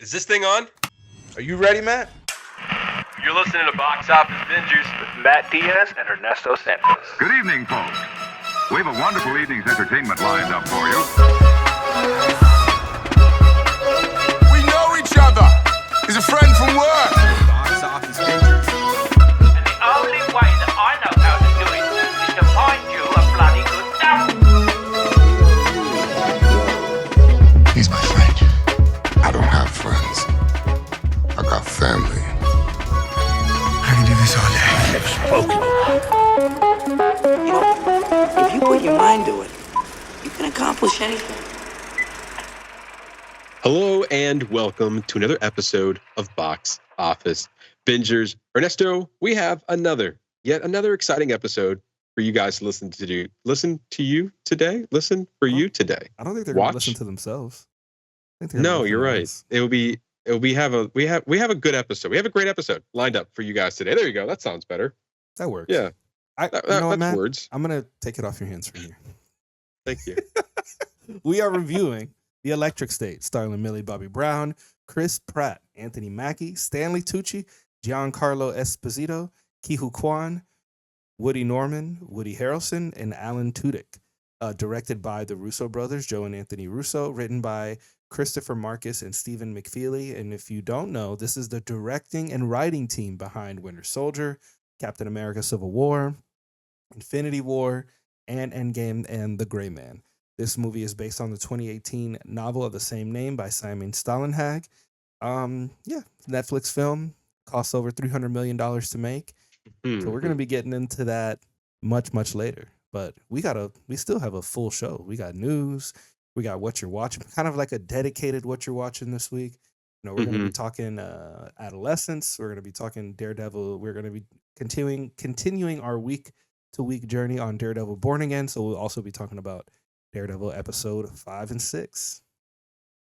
Is this thing on? Are you ready, Matt? You're listening to Box Office Avengers with Matt Diaz and Ernesto Santos. Good evening, folks. We have a wonderful evening's entertainment lined up for you. We know each other. He's a friend from work. Box Office Avengers. And the only way that I know how to do it is to find you a bloody good dump. He's my friend. I don't have friends. I got family. I can do this all day. You know, if you put your mind to it, you can accomplish anything. Hello and welcome to another episode of Box Office Bingers. Ernesto, we have yet another exciting episode for you guys to listen to you today. Listen for you today. I don't think they're going to listen to themselves. No, you're right. We have a good episode. We have a great episode lined up for you guys today. There you go. That sounds better. That works. Yeah. That's Matt, words. I'm going to take it off your hands from here. Thank you. We are reviewing The Electric State, starring Millie Bobby Brown, Chris Pratt, Anthony Mackie, Stanley Tucci, Giancarlo Esposito, Ki-Hu Kwan, Woody Norman, Woody Harrelson, and Alan Tudyk. Directed by the Russo brothers, Joe and Anthony Russo, written by Christopher Marcus and Stephen McFeely. And if you don't know, this is the directing and writing team behind Winter Soldier, Captain America Civil War, Infinity War, and Endgame and The Gray Man. This movie is based on the 2018 novel of the same name by Simon Stalenhag. Netflix film, costs over $300 million to make. So we're going to be getting into that much later. But we still have a full show. We got news. We got What You're Watching, kind of like a dedicated What You're Watching this week. You know, we're going to be talking Adolescence. We're going to be talking Daredevil. We're going to be continuing our week-to-week journey on Daredevil Born Again. So we'll also be talking about Daredevil episode 5 and 6.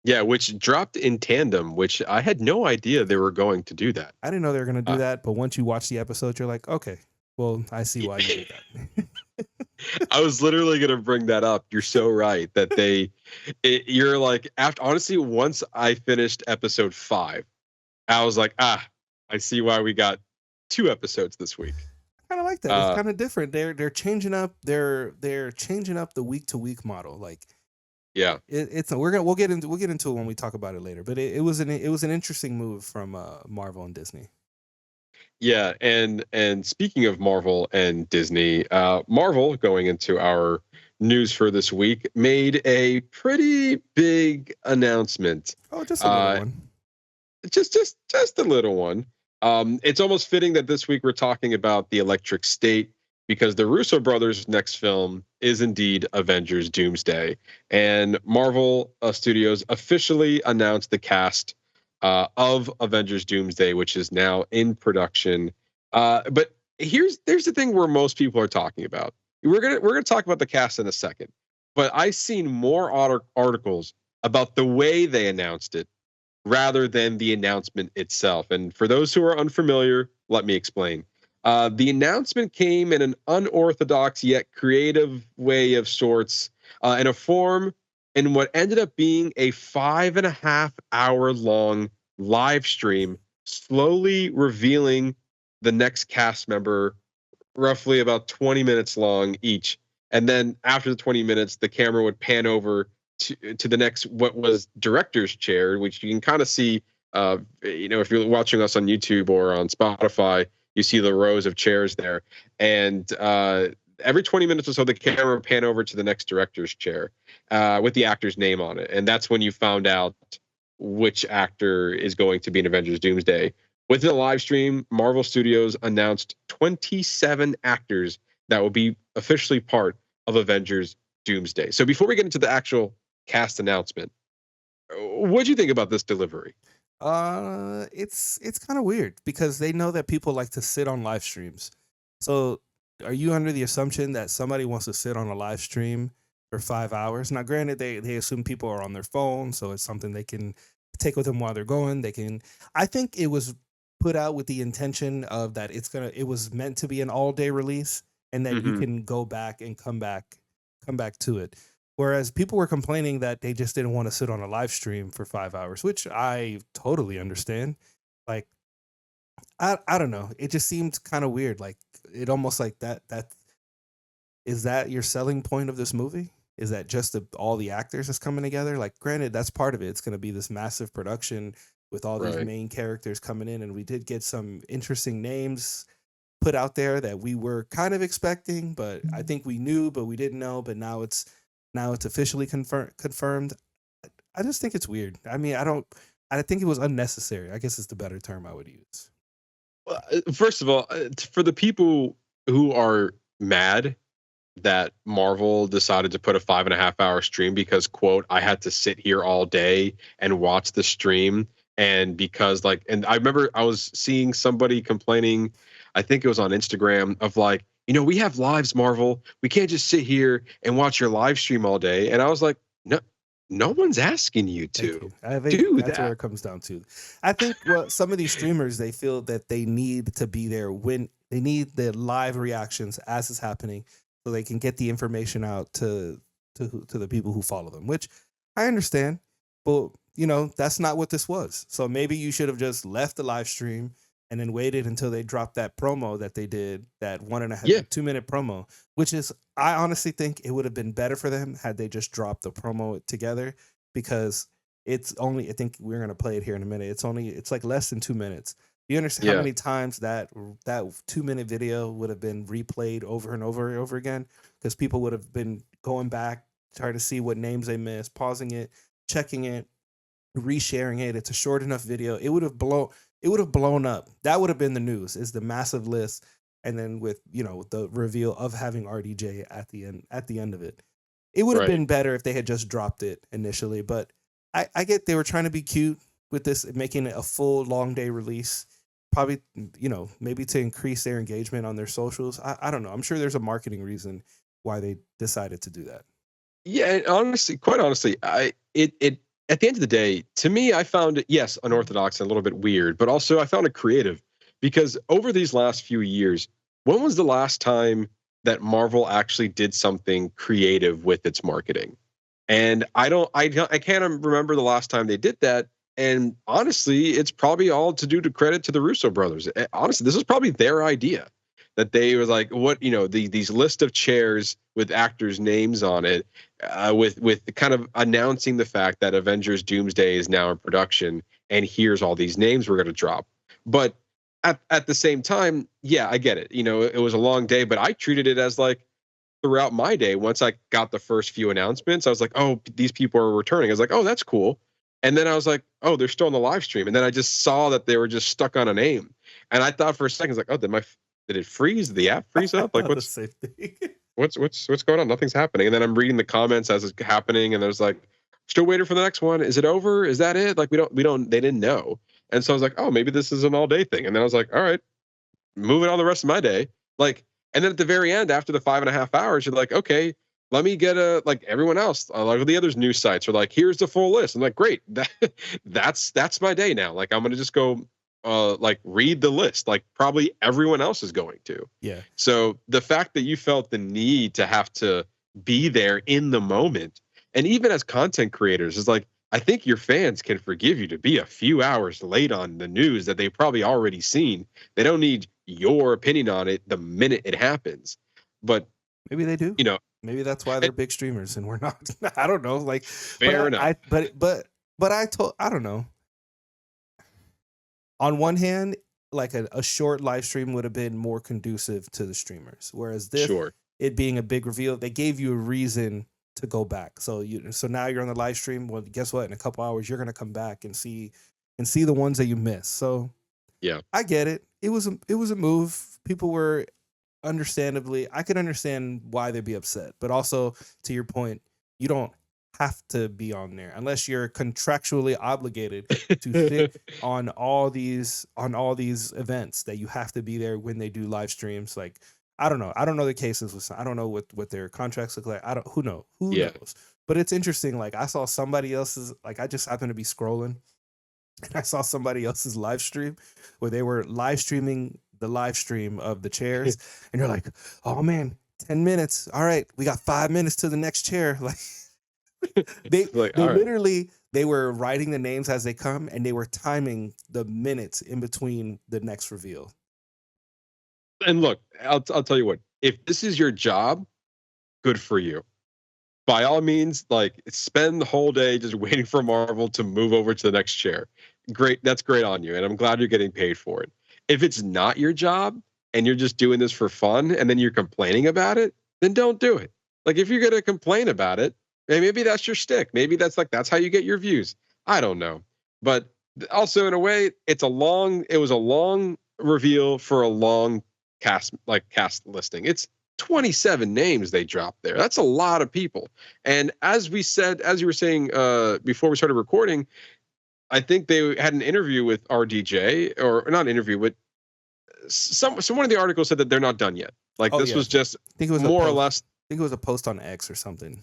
Yeah, which dropped in tandem, which I had no idea they were going to do that. I didn't know they were going to do that, but once you watch the episode, you're like, okay, well, I see why you did that. I was literally going to bring that up. You're so right that you're like, honestly, once I finished episode 5, I was like, I see why we got 2 episodes this week. I kind of like that. It's kind of different. They're changing up. They're changing up the week to week model. Like, yeah, we'll get into it when we talk about it later. But it was an interesting move from Marvel and Disney. Yeah, and speaking of Marvel and Disney, Marvel, going into our news for this week, made a pretty big announcement. Oh, just a little one. Just a little one. It's almost fitting that this week we're talking about The Electric State because the Russo brothers' next film is indeed Avengers Doomsday. And Marvel Studios officially announced the cast of Avengers Doomsday, which is now in production. But there's the thing where most people are talking about. We're gonna talk about the cast in a second, but I've seen more articles about the way they announced it rather than the announcement itself. And for those who are unfamiliar, let me explain. The announcement came in an unorthodox yet creative way of sorts, in a form in what ended up being a 5.5 hour long live stream, slowly revealing the next cast member, roughly about 20 minutes long each. And then after the 20 minutes, the camera would pan over to the next, what was director's chair, which you can kind of see, if you're watching us on YouTube or on Spotify, you see the rows of chairs there. And every 20 minutes or so, the camera would pan over to the next director's chair with the actor's name on it. And that's when you found out which actor is going to be in Avengers Doomsday. Within the live stream, Marvel Studios announced 27 actors that will be officially part of Avengers Doomsday. So before we get into the actual cast announcement, what do you think about this delivery? It's kind of weird because they know that people like to sit on live streams. So are you under the assumption that somebody wants to sit on a live stream for 5 hours? Now, granted, they assume people are on their phone, so it's something they can take with them while they're going. I think it was put out with the intention of that it was meant to be an all-day release and that you can go back and come back to it. Whereas people were complaining that they just didn't want to sit on a live stream for 5 hours, which I totally understand. Like, I don't know. It just seemed kind of weird. Like, it almost like that is that your selling point of this movie? Is that just all the actors is coming together? Like, granted, that's part of it. It's going to be this massive production with all these Right. main characters coming in, and we did get some interesting names put out there that we were kind of expecting, but I think we knew, but we didn't know. But now it's officially confirmed. I just think it's weird. I mean, I think it was unnecessary. I guess is the better term I would use. Well, first of all, for the people who are mad that Marvel decided to put a 5.5 hour stream because, quote, I had to sit here all day and watch the stream. And because, like, and I remember I was seeing somebody complaining, I think it was on Instagram, of like, we have lives, Marvel. We can't just sit here and watch your live stream all day. And I was like, no one's asking you Thank to you. I think do that's where that. it comes down to. I think some of these streamers, they feel that they need to be there when they need the live reactions as it's happening, so they can get the information out to the people who follow them. Which I understand, but that's not what this was. So maybe you should have just left the live stream and then waited until they dropped that promo that they did, that 2-minute promo, which is, I honestly think it would have been better for them had they just dropped the promo together, because it's only, I think we're going to play it here in a minute. It's like less than 2 minutes. Do you understand how many times that 2-minute video would have been replayed over and over and over again? Because people would have been going back, trying to see what names they missed, pausing it, checking it, resharing it. It's a short enough video. It would have blown up. That would have been the news, is the massive list. And then with, the reveal of having RDJ at the end of it. It would have been better if they had just dropped it initially, but I get they were trying to be cute with this, making it a full long day release. Probably, maybe to increase their engagement on their socials. I don't know. I'm sure there's a marketing reason why they decided to do that. Yeah, and honestly, quite honestly, it at the end of the day, to me, I found it, yes, unorthodox and a little bit weird, but also I found it creative, because over these last few years, when was the last time that Marvel actually did something creative with its marketing? And I can't remember the last time they did that. And honestly, it's probably all to credit to the Russo brothers. Honestly, this is probably their idea, that they was like, these list of chairs with actors' names on it, with kind of announcing the fact that Avengers Doomsday is now in production, and here's all these names we're going to drop. But at the same time, yeah, I get it. It was a long day, but I treated it as like, throughout my day, once I got the first few announcements, I was like, oh, these people are returning. I was like, oh, that's cool. And then I was like, oh, they're still on the live stream. And then I just saw that they were just stuck on a name. And I thought for a second, I was like, oh, did it freeze? Did the app freeze up? Like, what's the same thing. what's going on? Nothing's happening. And then I'm reading the comments as it's happening, and there's like, still waiting for the next one. Is it over? Is that it? Like, they didn't know. And so I was like, oh, maybe this is an all day thing. And then I was like, all right, moving on the rest of my day. Like, and then at the very end, after the 5.5 hours, you're like, okay, let me get like everyone else, like the other news sites are like, here's the full list. I'm like, great, that's my day now. Like, I'm gonna just go, like, read the list, like probably everyone else is going to. Yeah. So the fact that you felt the need to have to be there in the moment, and even as content creators, is like, I think your fans can forgive you to be a few hours late on the news that they've probably already seen. They don't need your opinion on it the minute it happens. But maybe they do. Maybe that's why they're big streamers and we're not. I don't know. Like, fair enough. I don't know. On one hand, like a short live stream would have been more conducive to the streamers, whereas this, it being a big reveal, they gave you a reason to go back. So now you're on the live stream. Well, guess what? In a couple hours, you're gonna come back and see the ones that you missed. So yeah, I get it. It was a move. People were, understandably, I could understand why they'd be upset, but also, to your point, you don't have to be on there unless you're contractually obligated to sit on all these events, that you have to be there when they do live streams. Like, I don't know the cases. I don't know what their contracts look like. Who knows? But it's interesting. Like, I saw somebody else's, like, I just happened to be scrolling and I saw somebody else's live stream where they were live streaming the live stream of the chairs, and you're like, oh man, 10 minutes. All right, we got 5 minutes to the next chair. Like, They Like, they all right. literally they were writing the names as they come, and they were timing the minutes in between the next reveal. And look, I'll tell you what. If this is your job, good for you. By all means, like spend the whole day just waiting for Marvel to move over to the next chair. Great, that's great on you, and I'm glad you're getting paid for it. If it's not your job and you're just doing this for fun and then you're complaining about it, then don't do it. Like if you're gonna complain about it, maybe that's your shtick. Maybe that's how you get your views. I don't know. But also in a way, it was a long reveal for a long cast listing. It's 27 names they dropped there. That's a lot of people. And as you were saying before we started recording, I think they had an interview with RDJ, or not an interview, but one of the articles said that they're not done yet. Like this was just I think it was more or less. I think it was a post on X or something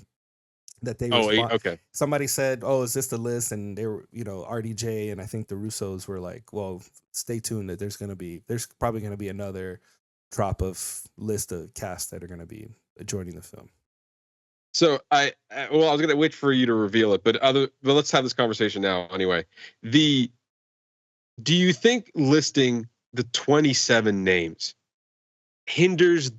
that they Okay. Somebody said, "Oh, is this the list?" And they were, RDJ and I think the Russos were like, "Well, stay tuned. That there's probably going to be another drop of list of cast that are going to be joining the film." So I was going to wait for you to reveal it, but let's have this conversation now anyway. Do you think listing the 27 names hinders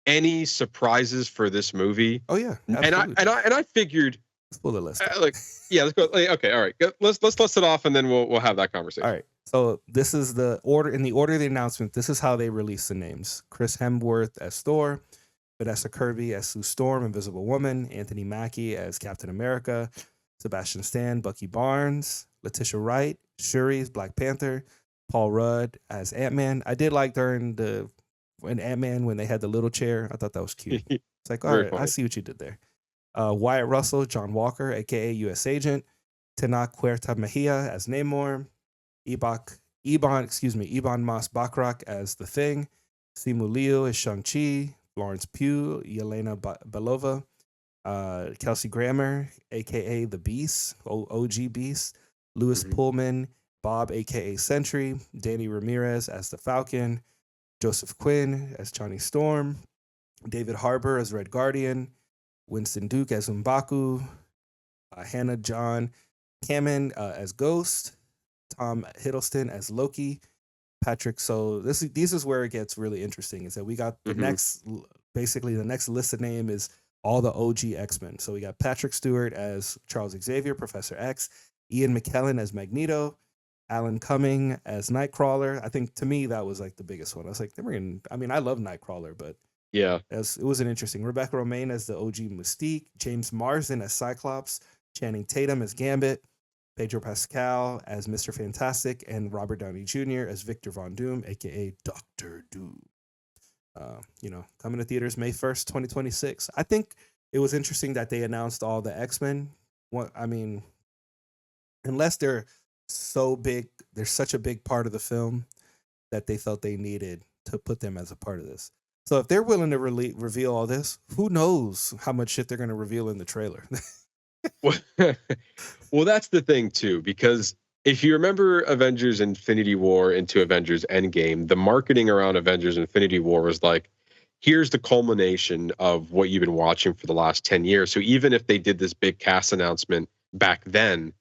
any surprises for this movie? Oh yeah, absolutely. And I figured, let's pull the list. Let's go. Okay, all right. Let's list it off, and then we'll have that conversation. All right. So this is the order. In the order of the announcement, this is how they release the names: Chris Hemsworth as Thor, Vanessa Kirby as Sue Storm, Invisible Woman, Anthony Mackie as Captain America, Sebastian Stan, Bucky Barnes, Letitia Wright, Shuri as Black Panther, Paul Rudd as Ant-Man. I did like during Ant-Man when they had the little chair. I thought that was cute. It's like, all right, I see what you did there. Wyatt Russell, John Walker, aka U.S. Agent, Tena Huerta Mejia as Namor, Ebon Moss Bachrach as The Thing, Simu Liu as Shang-Chi, Florence Pugh, Yelena Belova, Kelsey Grammer, aka The Beast, OG Beast, Lewis Pullman, Bob, aka Sentry, Danny Ramirez as the Falcon, Joseph Quinn as Johnny Storm, David Harbour as Red Guardian, Winston Duke as M'Baku, Hannah John Kamen as Ghost, Tom Hiddleston as Loki, Patrick. So these is where it gets really interesting. Is that we got the next listed name is all the OG X-Men. So we got Patrick Stewart as Charles Xavier, Professor X, Ian McKellen as Magneto, Alan Cumming as Nightcrawler. I think to me that was like the biggest one. I was like, I love Nightcrawler, but yeah, it was an interesting. Rebecca Romaine as the OG Mystique, James Marsden as Cyclops, Channing Tatum as Gambit, Pedro Pascal as Mr. Fantastic, and Robert Downey Jr. as Victor Von Doom, aka Dr. Doom. Coming to theaters May 1st, 2026. I think it was interesting that they announced all the X-Men. Unless they're so big, they're such a big part of the film that they felt they needed to put them as a part of this. So if they're willing to reveal all this, who knows how much shit they're going to reveal in the trailer. Well, that's the thing too, because if you remember Avengers Infinity War into Avengers Endgame, the marketing around Avengers Infinity War was like, here's the culmination of what you've been watching for the last 10 years. So even if they did this big cast announcement back then,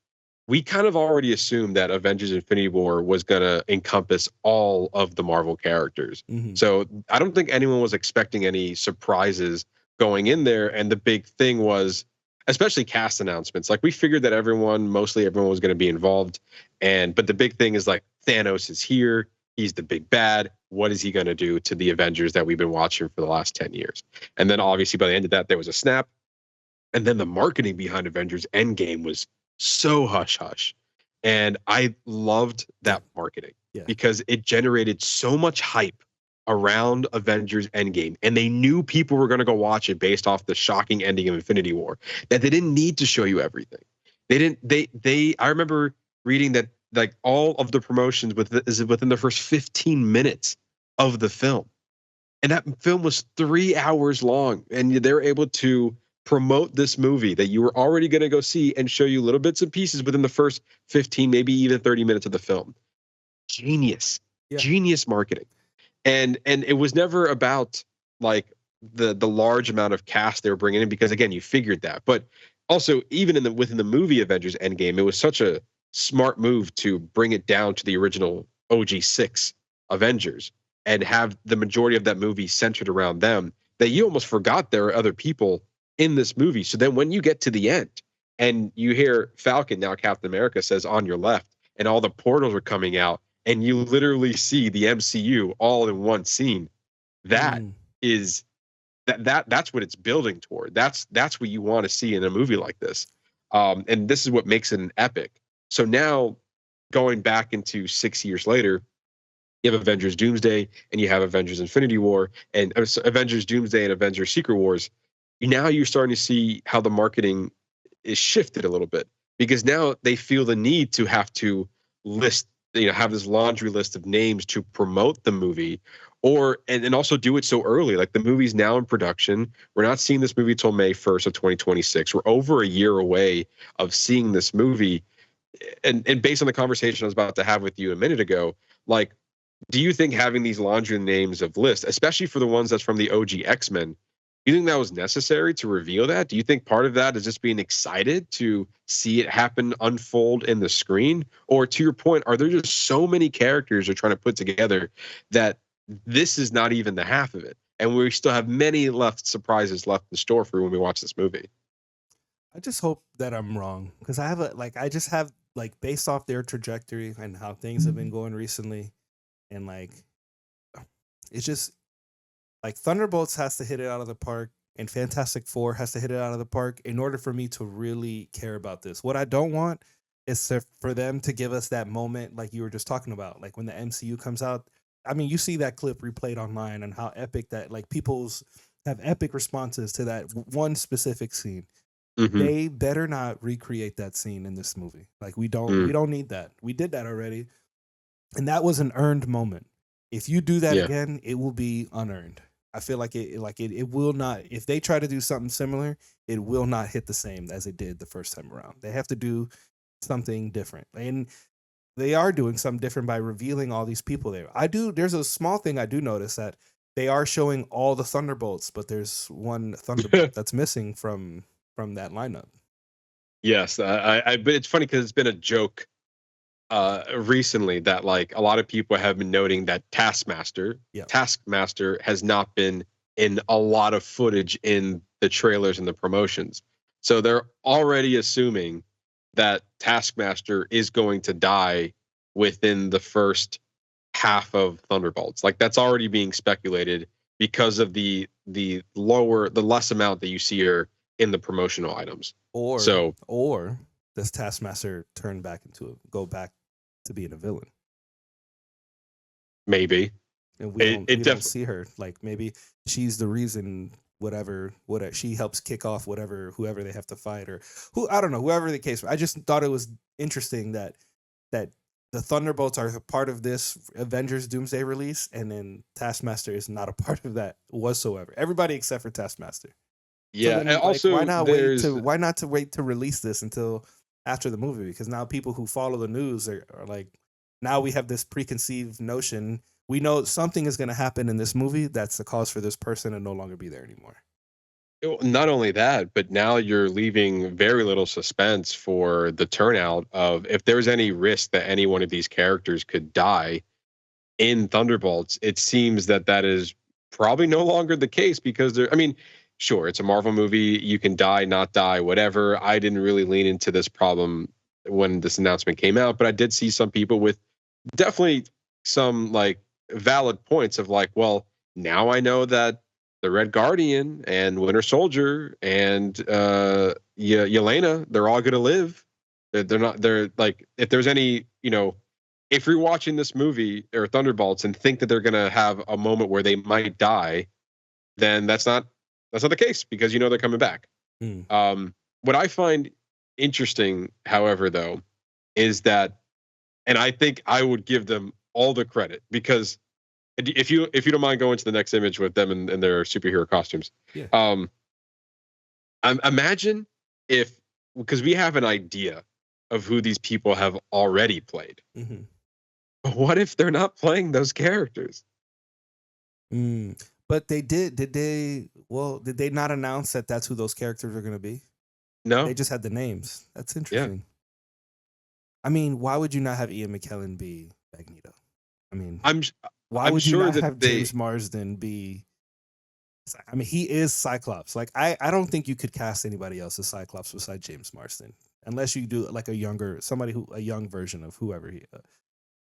we kind of already assumed that Avengers Infinity War was going to encompass all of the Marvel characters. Mm-hmm. So I don't think anyone was expecting any surprises going in there. And the big thing was, especially cast announcements, like we figured that mostly everyone was going to be involved. But the big thing is like Thanos is here. He's the big bad. What is he going to do to the Avengers that we've been watching for the last 10 years? And then obviously by the end of that, there was a snap. And then the marketing behind Avengers Endgame was so hush hush. And I loved that marketing because it generated so much hype around Avengers Endgame. And they knew people were going to go watch it based off the shocking ending of Infinity War, that they didn't need to show you everything. I remember reading that like all of the promotions is within the first 15 minutes of the film. And that film was 3 hours long. And they're able to promote this movie that you were already going to go see and show you little bits and pieces within the first 15, maybe even 30 minutes of the film. Genius marketing. And it was never about like the large amount of cast they were bringing in, because again, you figured that. But Also, even within the movie Avengers Endgame, it was such a smart move to bring it down to the original OG6 Avengers and have the majority of that movie centered around them, that you almost forgot there are other people in this movie. So then when you get to the end and you hear Falcon, now Captain America, says on your left, and all the portals are coming out, and you literally see the MCU all in one scene, that is that's what it's building toward. That's what you want to see in a movie like this. And this is what makes it an epic. So now, going back into 6 years later, you have Avengers Doomsday and you have Avengers Infinity War and Avengers Doomsday and Avengers Secret Wars. Now you're starting to see how the marketing is shifted a little bit, because now they feel the need to have to list, have this laundry list of names to promote the movie, and also do it so early. Like, the movie's now in production. We're not seeing this movie till May 1st of 2026. We're over a year away of seeing this movie. And based on the conversation I was about to have with you a minute ago, like, do you think having these laundry names of lists, especially for the ones that's from the OG X-Men, do you think that was necessary to reveal that? Do you think part of that is just being excited to see it happen, unfold in the screen? Or, to your point, are there just so many characters you're trying to put together that this is not even the half of it, and we still have many surprises left in store for when we watch this movie? I just hope that I'm wrong, because I just have based off their trajectory and how things have been going recently, and it's just Thunderbolts has to hit it out of the park, and Fantastic Four has to hit it out of the park in order for me to really care about this. What I don't want is for them to give us that moment like you were just talking about, like when the MCU comes out. I mean, you see that clip replayed online and how epic that, people's have epic responses to that one specific scene. Mm-hmm. They better not recreate that scene in this movie. We don't need that. We did that already. And that was an earned moment. If you do that again, it will be unearned. I feel like it will not. If they try to do something similar, it will not hit the same as it did the first time around. They have to do something different. And they are doing something different by revealing all these people there. There's a small thing I do notice, that they are showing all the Thunderbolts, but there's one Thunderbolt that's missing from that lineup. Yes, but it's funny because it's been a joke recently that a lot of people have been noting that Taskmaster has not been in a lot of footage in the trailers and the promotions. So they're already assuming that Taskmaster is going to die within the first half of Thunderbolts. That's already being speculated because of the less amount that you see her in the promotional items. Or does Taskmaster go back to being a villain? Maybe. And we don't see her. Maybe she's the reason whatever she helps kick off whoever they have to fight, or I don't know, whoever the case. I just thought it was interesting that the Thunderbolts are a part of this Avengers Doomsday release, and then Taskmaster is not a part of that whatsoever. Everybody except for Taskmaster. Yeah, so then, and also why not wait to release this until after the movie? Because now people who follow the news are now we have this preconceived notion. We know something is going to happen in this movie that's the cause for this person to no longer be there anymore. Not only that, but now you're leaving very little suspense for the turnout of if there's any risk that any one of these characters could die in Thunderbolts. It seems that is probably no longer the case, because sure, it's a Marvel movie. You can die, not die, whatever. I didn't really lean into this problem when this announcement came out, but I did see some people with definitely some valid points of well, now I know that the Red Guardian and Winter Soldier and Yelena, they're all going to live. They're if there's any, if you're watching this movie or Thunderbolts and think that they're going to have a moment where they might die, then that's not the case, because they're coming back. What I find interesting, however, though, is that, and I think I would give them all the credit, because if you don't mind going to the next image with them in their superhero costumes. Yeah. Imagine because we have an idea of who these people have already played. Mm-hmm. But what if they're not playing those characters? But they did they not announce that that's who those characters are going to be? No. They just had the names. That's Yeah. interesting. I mean, why would you not have Ian McKellen be Magneto? I mean, why I'm would you sure not that have James Marsden be? I mean, he is Cyclops. Like, I don't think you could cast anybody else as Cyclops besides James Marsden, unless you do like a young version of whoever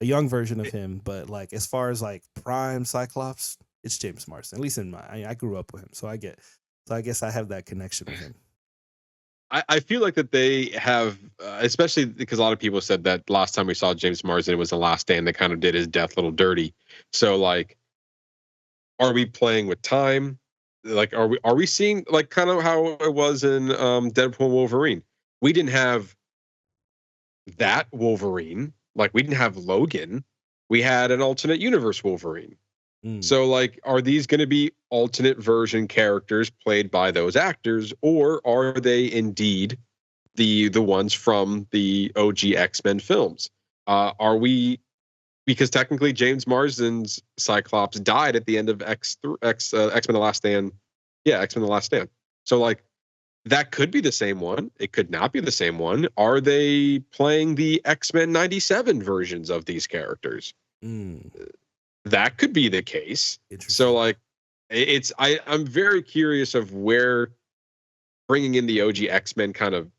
a young version of him. But like, as far as like prime Cyclops, it's James Marsden. At least in I grew up with him, so I guess I have that connection with him. I feel like that they have, especially because a lot of people said that last time we saw James Marsden was The Last Stand. They kind of did his death a little dirty. So like, are we playing with time? Like, are we seeing like kind of how it was in Deadpool Wolverine? We didn't have that Wolverine. Like, we didn't have Logan. We had an alternate universe Wolverine. So like, are these going to be alternate version characters played by those actors, or are they indeed the ones from the OG X-Men films? Are we, because technically James Marsden's Cyclops died at the end of X-Men The Last Stand. Yeah, X-Men The Last Stand. So like, that could be the same one. It could not be the same one. Are they playing the X-Men 97 versions of these characters? That could be the case. So like, I'm very curious of where bringing in the OG X-Men kind of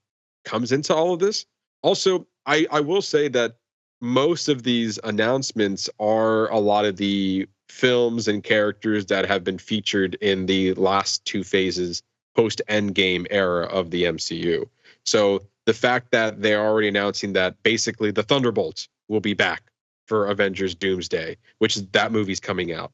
comes into all of this. Also, I will say that most of these announcements are a lot of the films and characters that have been featured in the last two phases post Endgame era of the MCU. So the fact that they're already announcing that basically the Thunderbolts will be back for Avengers Doomsday, which is that movie's coming out.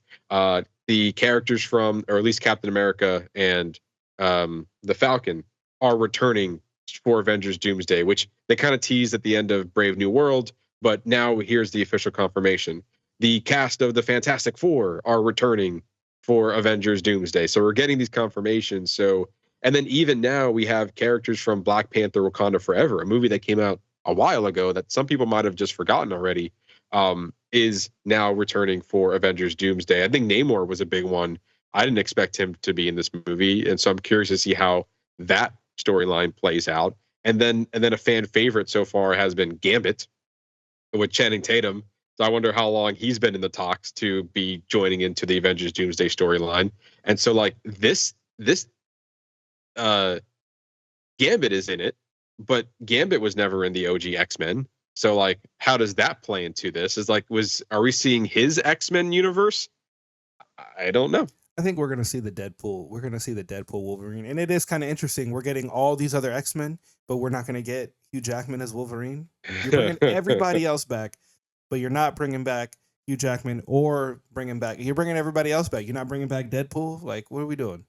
The characters from, or at least Captain America and the Falcon, are returning for Avengers Doomsday, which they kind of teased at the end of Brave New World, but now here's the official confirmation. The cast of the Fantastic Four are returning for Avengers Doomsday. So we're getting these confirmations. So, and then even now we have characters from Black Panther Wakanda Forever, a movie that came out a while ago that some people might have just forgotten already, is now returning for Avengers Doomsday. I think Namor was a big one. I didn't expect him to be in this movie, and so I'm curious to see how that storyline plays out. And then a fan favorite so far has been Gambit with Channing Tatum. So I wonder how long he's been in the talks to be joining into the Avengers Doomsday storyline. And so like this Gambit is in it, but Gambit was never in the OG X-Men. So like, how does that play into this? Are we seeing his X-Men universe? I don't know. I think we're gonna see the Deadpool. We're gonna see the Deadpool Wolverine, and it is kind of interesting. We're getting all these other X-Men, but we're not gonna get Hugh Jackman as Wolverine. You're bringing everybody else back, but you're not bringing back Hugh Jackman or you're bringing everybody else back. You're not bringing back Deadpool. Like, what are we doing?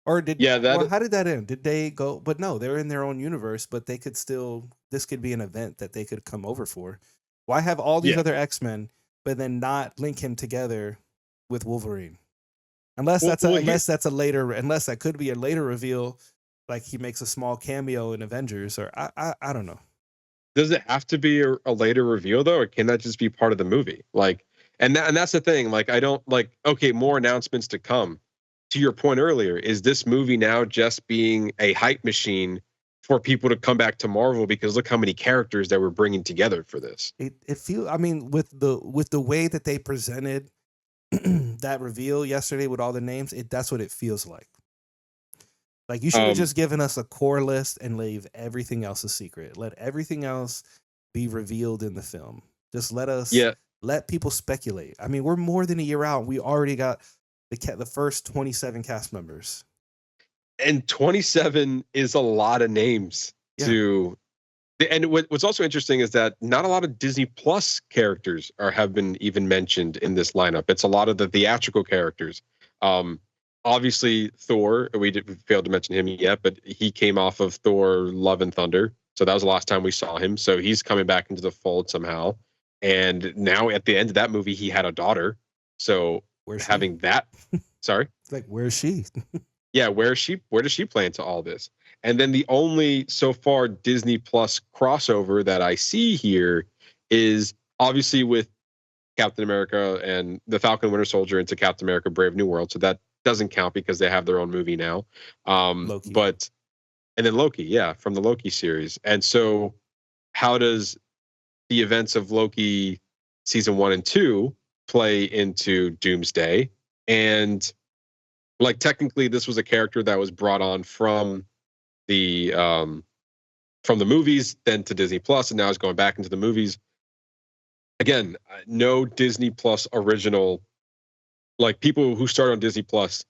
Or how did that end? Did they go? But no, they're in their own universe, but they could still, this could be an event that they could come over for. Why have all these other X-Men, but then not link him together with Wolverine? Unless that could be a later reveal, like he makes a small cameo in Avengers, or I don't know. Does it have to be a later reveal though, or can that just be part of the movie? Like, and that's the thing. Like, I don't like. Okay, more announcements to come. To your point earlier, is this movie now just being a hype machine for people to come back to Marvel because look how many characters that we're bringing together for this? It feels. I mean, with the way that they presented that reveal yesterday with all the names, that's what it feels like. Like, you should have just given us a core list and leave everything else a secret. Let everything else be revealed in the film. Just let people speculate. I mean, we're more than a year out. We already got the first 27 cast members. And 27 is a lot of names to. And what's also interesting is that not a lot of Disney Plus characters have been even mentioned in this lineup. It's a lot of the theatrical characters. Obviously, Thor, we failed to mention him yet, but he came off of Thor Love and Thunder. So that was the last time we saw him. So he's coming back into the fold somehow. And now at the end of that movie, he had a daughter. So having that, sorry? It's like, where is she? Yeah, where does she play into all this? And then the only so far Disney Plus crossover that I see here is obviously with Captain America and the Falcon Winter Soldier into Captain America Brave New World. So that doesn't count because they have their own movie now. But And then Loki, yeah, from the Loki series. And so how does the events of Loki season 1 and 2 play into Doomsday? And like technically this was a character that was brought on from the movies, then to Disney Plus, and now is going back into the movies. Again, no Disney Plus original, like people who start on Disney Plus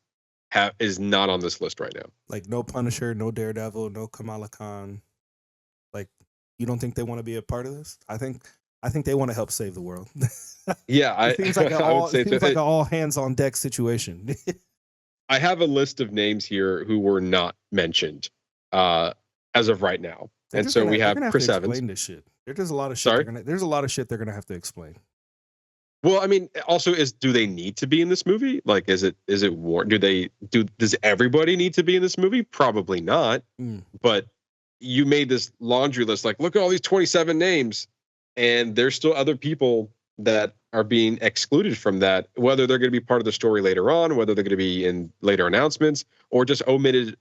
is not on this list right now. Like no Punisher, no Daredevil, no Kamala Khan. Like, you don't think they want to be a part of this? I think they want to help save the world. Yeah, it seems like an all hands on deck situation. I have a list of names here who were not mentioned as of right now. And so we have Chris Evans. Explain this shit. There's a lot of shit. There's a lot of shit they're gonna have to explain. Well, I mean, also, do they need to be in this movie? Like, is it does everybody need to be in this movie? Probably not. But you made this laundry list. Like, look at all these 27 names, and there's still other people that are being excluded from that, whether they're going to be part of the story later on, whether they're going to be in later announcements, or just omitted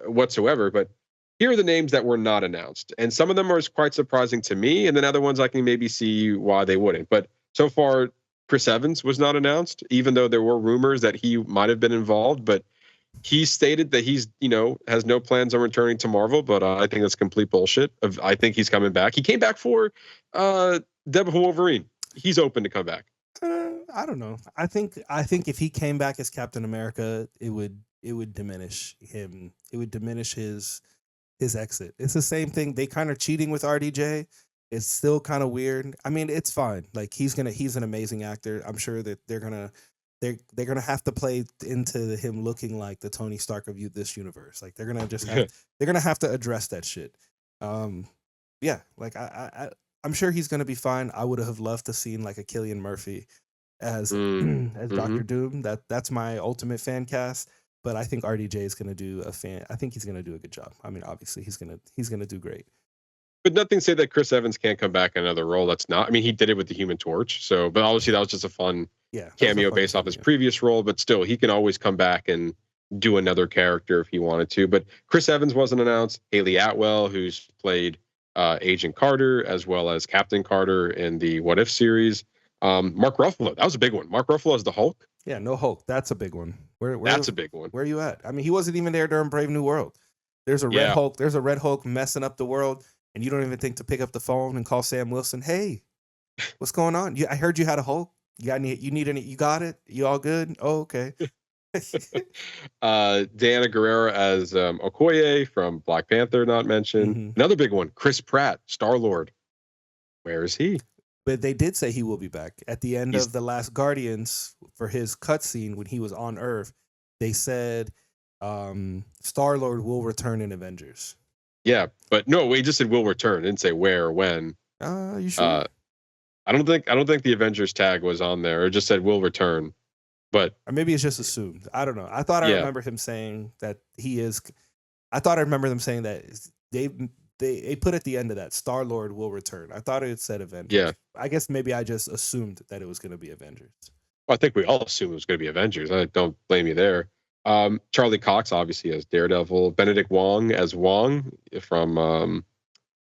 whatsoever. But here are the names that were not announced. And some of them are quite surprising to me. And then other ones I can maybe see why they wouldn't. But so far, Chris Evans was not announced, even though there were rumors that he might have been involved. But he stated that he's, has no plans on returning to Marvel. But I think that's complete bullshit. I think he's coming back. He came back for Deadpool Wolverine. He's open to come back. I don't know. I think if he came back as Captain America, it would diminish him. It would diminish his exit. It's the same thing. They kind of cheating with RDJ. It's still kind of weird. I mean, it's fine. Like he's an amazing actor. I'm sure that they're gonna have to play into him looking like the Tony Stark of this universe. Like they're gonna have to address that shit. Yeah. Like I'm sure he's gonna be fine. I would have loved to seen like a Cillian Murphy as Doctor Doom. That's my ultimate fan cast. But I think RDJ is going to do I think he's going to do a good job. I mean, obviously he's going to do great. But nothing to say that Chris Evans can't come back in another role. That's not. I mean, he did it with the Human Torch. So, but obviously that was just a fun cameo based off his previous role. But still, he can always come back and do another character if he wanted to. But Chris Evans wasn't announced. Haley Atwell, who's played Agent Carter as well as Captain Carter in the What If series. Mark Ruffalo, that was a big one. Mark Ruffalo as the Hulk. Yeah, no Hulk. That's a big one. That's a big one. Where are you at? I mean, he wasn't even there during Brave New World. There's a Red Hulk. There's a Red Hulk messing up the world, and you don't even think to pick up the phone and call Sam Wilson. Hey, what's going on? I heard you had a Hulk. You need any? You got it? You all good? Oh, okay. Diana Guerrero as Okoye from Black Panther, not mentioned. Mm-hmm. Another big one, Chris Pratt, Star-Lord. Where is he? But they did say he will be back at the end of the last Guardians for his cutscene when he was on Earth. They said Star-Lord will return in Avengers. Yeah, but no, we just said will return. Didn't say where or when. You sure? I don't think the Avengers tag was on there. It just said will return. But or maybe it's just assumed. I don't know. I thought I remember him saying that he is. I thought I remember them saying that they put at the end of that Star-Lord will return. I thought it said Avengers. Yeah. I guess maybe I just assumed that it was going to be Avengers. Well, I think we all assumed it was going to be Avengers. I don't blame you there. Charlie Cox obviously as Daredevil. Benedict Wong as Wong from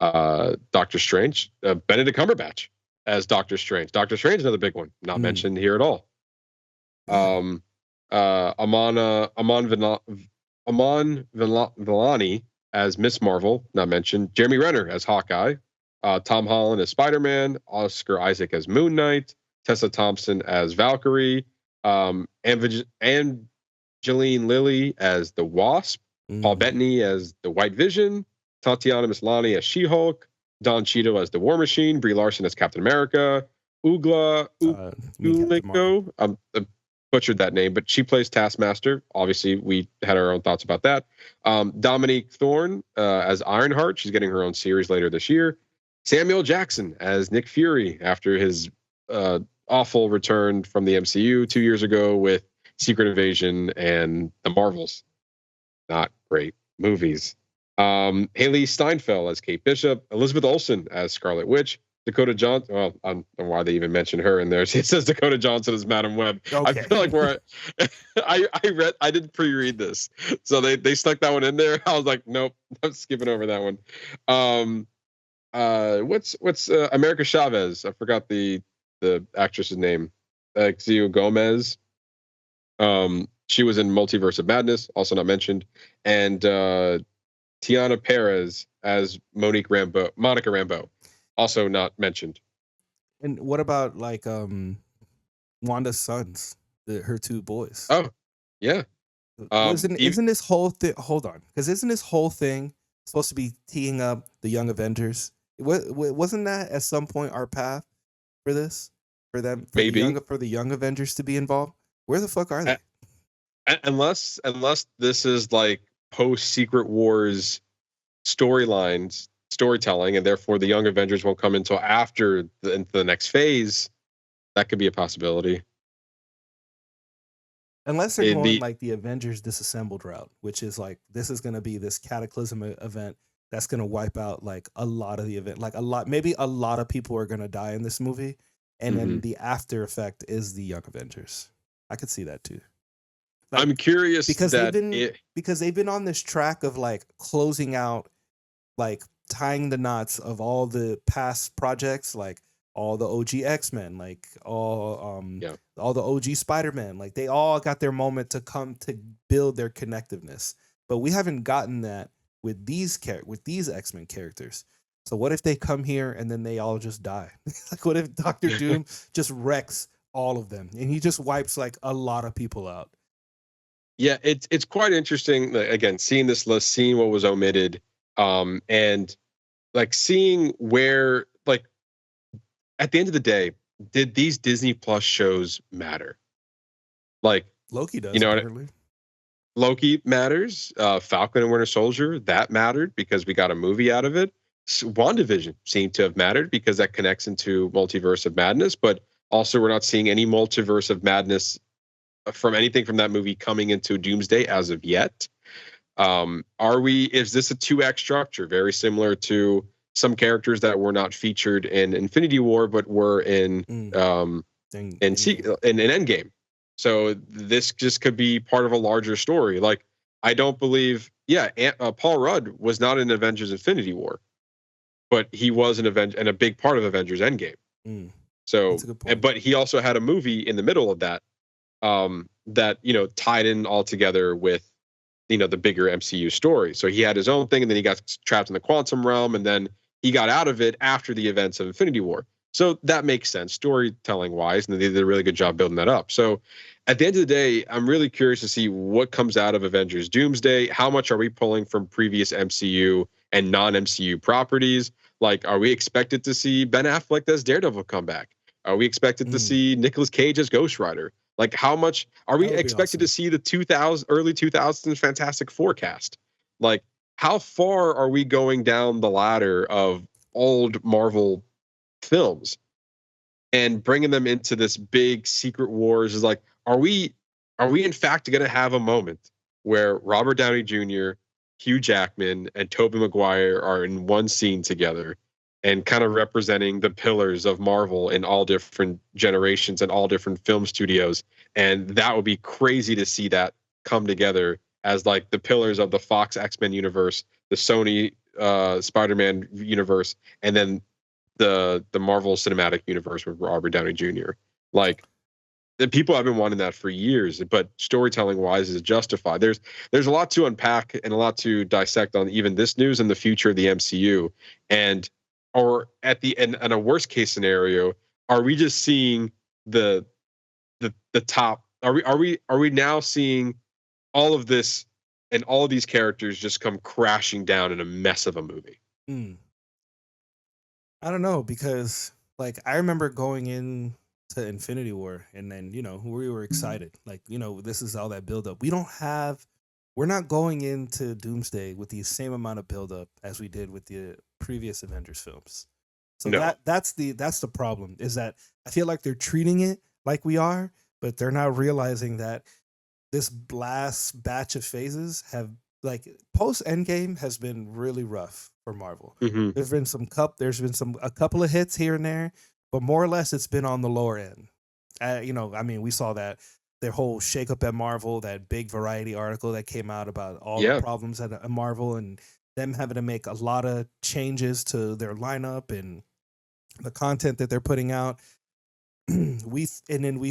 Doctor Strange. Benedict Cumberbatch as Doctor Strange. Doctor Strange, another big one, not mentioned here at all. Aman Vellani as Miss Marvel, not mentioned. Jeremy Renner as Hawkeye. Tom Holland as Spider-Man. Oscar Isaac as Moon Knight. Tessa Thompson as Valkyrie. Angeline Lilly as the Wasp. Paul Bettany as the White Vision. Tatiana Maslany as She-Hulk. Don Cheadle as the War Machine. Brie Larson as Captain America. Ugla Uliko. I butchered that name, but she plays Taskmaster. Obviously, we had our own thoughts about that. Dominique Thorne as Ironheart. She's getting her own series later this year. Samuel Jackson as Nick Fury after his awful return from the MCU 2 years ago with Secret Invasion and The Marvels. Not great movies. Haley Steinfeld as Kate Bishop. Elizabeth Olsen as Scarlet Witch. Dakota Johnson. Well, I don't know why they even mentioned her in there. It says Dakota Johnson as Madam Web. I Okay. feel like I didn't pre-read this, so they stuck that one in there. I was like, nope, I'm skipping over that one. What's America Chavez? I forgot the actress's name. Xio Gomez. She was in Multiverse of Madness, also not mentioned, and Tiana Perez as Monica Rambeau, also not mentioned. And what about like Wanda's sons, her two boys? Oh, yeah. Isn't this whole thing? Hold on, because isn't this whole thing supposed to be teeing up the Young Avengers? Wasn't that at some point our path for this? For them, Maybe for the Young Avengers to be involved? Where the fuck are they? Unless this is like post Secret Wars storytelling, and therefore the Young Avengers won't come until after into the next phase. That could be a possibility. Unless they're going like the Avengers disassembled route, which is like this is going to be this cataclysm event that's going to wipe out like a lot of the event, like maybe a lot of people are going to die in this movie, and then the after effect is the Young Avengers. I could see that too. Like, I'm curious because they've been on this track of like closing out, like tying the knots of all the past projects, like all the OG X-Men, like all the OG Spider-Man, like they all got their moment to come to build their connectiveness. But we haven't gotten that with these X-Men characters. So what if they come here and then they all just die? Like what if Doctor Doom just wrecks all of them and he just wipes like a lot of people out? Yeah, it's quite interesting. Again, seeing this list, seeing what was omitted, and like seeing where, like, at the end of the day, did these Disney Plus shows matter? Like Loki does, apparently. Loki matters. Falcon and Winter Soldier, that mattered because we got a movie out of it. WandaVision seemed to have mattered because that connects into Multiverse of Madness, but also we're not seeing any Multiverse of Madness from anything from that movie coming into Doomsday as of yet. Is this a 2-act structure, very similar to some characters that were not featured in Infinity War but were in Endgame? So this just could be part of a larger story. Like, I don't believe, Paul Rudd was not in Avengers Infinity War, but he was an a big part of Avengers Endgame. So, but he also had a movie in the middle of that, that tied in all together with the bigger MCU story. So he had his own thing, and then he got trapped in the quantum realm, and then he got out of it after the events of Infinity War. So that makes sense storytelling wise, and they did a really good job building that up. So at the end of the day, I'm really curious to see what comes out of Avengers Doomsday. How much are we pulling from previous MCU and non-MCU properties? Like, are we expected to see Ben Affleck as Daredevil come back? Are we expected to see Nicolas Cage as Ghost Rider? Like, how much are we expected to see the early 2000s Fantastic Four cast? Like, how far are we going down the ladder of old Marvel films and bringing them into this big Secret Wars? Is like, are we in fact going to have a moment where Robert Downey Jr., Hugh Jackman, and Tobey Maguire are in one scene together and kind of representing the pillars of Marvel in all different generations and all different film studios? And that would be crazy to see that come together as like the pillars of the Fox X-Men universe, the Sony Spider-Man universe, and then the Marvel Cinematic Universe with Robert Downey Jr. Like, the people have been wanting that for years, but storytelling wise is justified. There's a lot to unpack and a lot to dissect on even this news and the future of the MCU. And or at the end, in a worst case scenario, are we just seeing the top? Are we now seeing all of this and all of these characters just come crashing down in a mess of a movie? I don't know, because like I remember going in to Infinity War, and then we were excited, like this is all that build up. We're not going into Doomsday with the same amount of build up as we did with the previous Avengers films. So that's the problem, is that I feel like they're treating it like we are, but they're not realizing that this last batch of phases have, like, post Endgame has been really rough for Marvel. Hmm. There's been a couple of hits here and there, but more or less it's been on the lower end. We saw that their whole shakeup at Marvel, that big Variety article that came out about all the Yeah. problems at Marvel and them having to make a lot of changes to their lineup and the content that they're putting out. we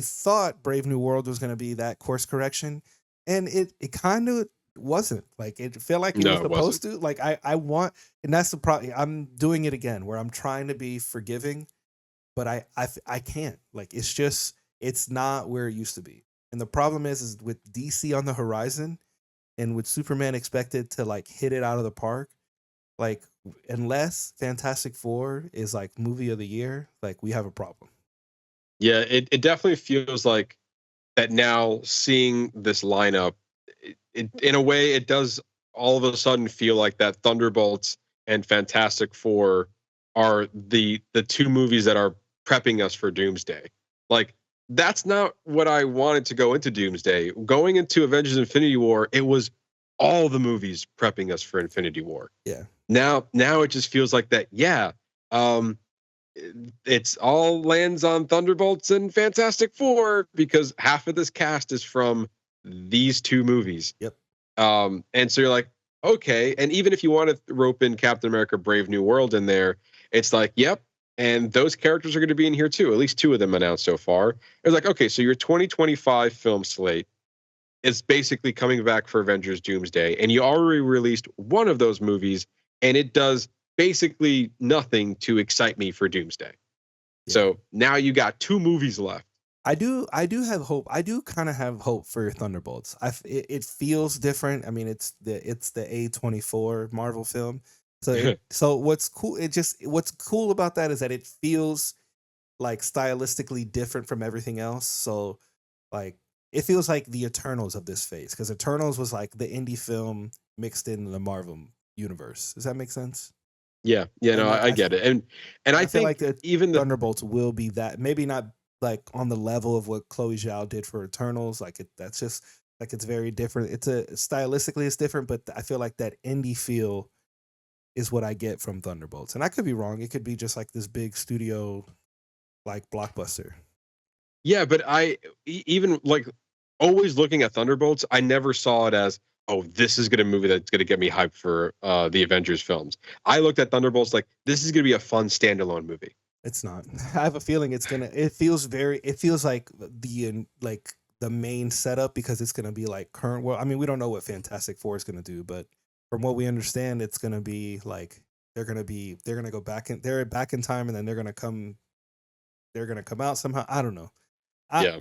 thought Brave New World was going to be that course correction, and it kind of wasn't. Like, it felt like it No, was it supposed wasn't. to. Like, I want, and that's the problem. I'm doing it again, where I'm trying to be forgiving, but I can't. Like, it's not where it used to be. And the problem is with DC on the horizon, and with Superman expected to like hit it out of the park. Like, unless Fantastic Four is like movie of the year, like, we have a problem. Yeah, it definitely feels like that now. Seeing this lineup, it in a way it does all of a sudden feel like that Thunderbolts and Fantastic Four are the two movies that are prepping us for Doomsday. Like, that's not what I wanted to go into Doomsday. Going into Avengers Infinity War, it was all the movies prepping us for Infinity War. Yeah. Now it just feels like that. Yeah. Um, it's all lands on Thunderbolts and Fantastic Four because half of this cast is from these two movies. Yep. And so you're like, okay. And even if you want to rope in Captain America Brave New World in there, it's like, yep. And those characters are going to be in here too. At least two of them announced so far. It's like, okay, so your 2025 film slate is basically coming back for Avengers Doomsday. And you already released one of those movies, and it does basically nothing to excite me for Doomsday. Yeah. So now you got two movies left. I do have hope. I do kind of have hope for Thunderbolts. It feels different. I mean, it's the A24 Marvel film. So what's cool about that is that it feels like stylistically different from everything else. So like it feels like the Eternals of this phase, because Eternals was like the indie film mixed in the Marvel universe. Does that make sense? Yeah, no, I get it, and I feel think like even the Thunderbolts will be that. Maybe not like on the level of what Chloe Zhao did for Eternals. That's just like, it's very different. Stylistically it's different, but I feel like that indie feel is what I get from Thunderbolts. And I could be wrong. It could be just like this big studio like blockbuster. Yeah, but even like always looking at Thunderbolts, I never saw it as, oh, this is a movie that's going to get me hyped for the Avengers films. I looked at Thunderbolts like, this is going to be a fun standalone movie. It's not. I have a feeling it feels like the main setup, because it's going to be like current world. I mean, we don't know what Fantastic Four is going to do, but from what we understand, it's going to be like they're going to go back in time, and then they're going to come out somehow. I don't know. Yeah.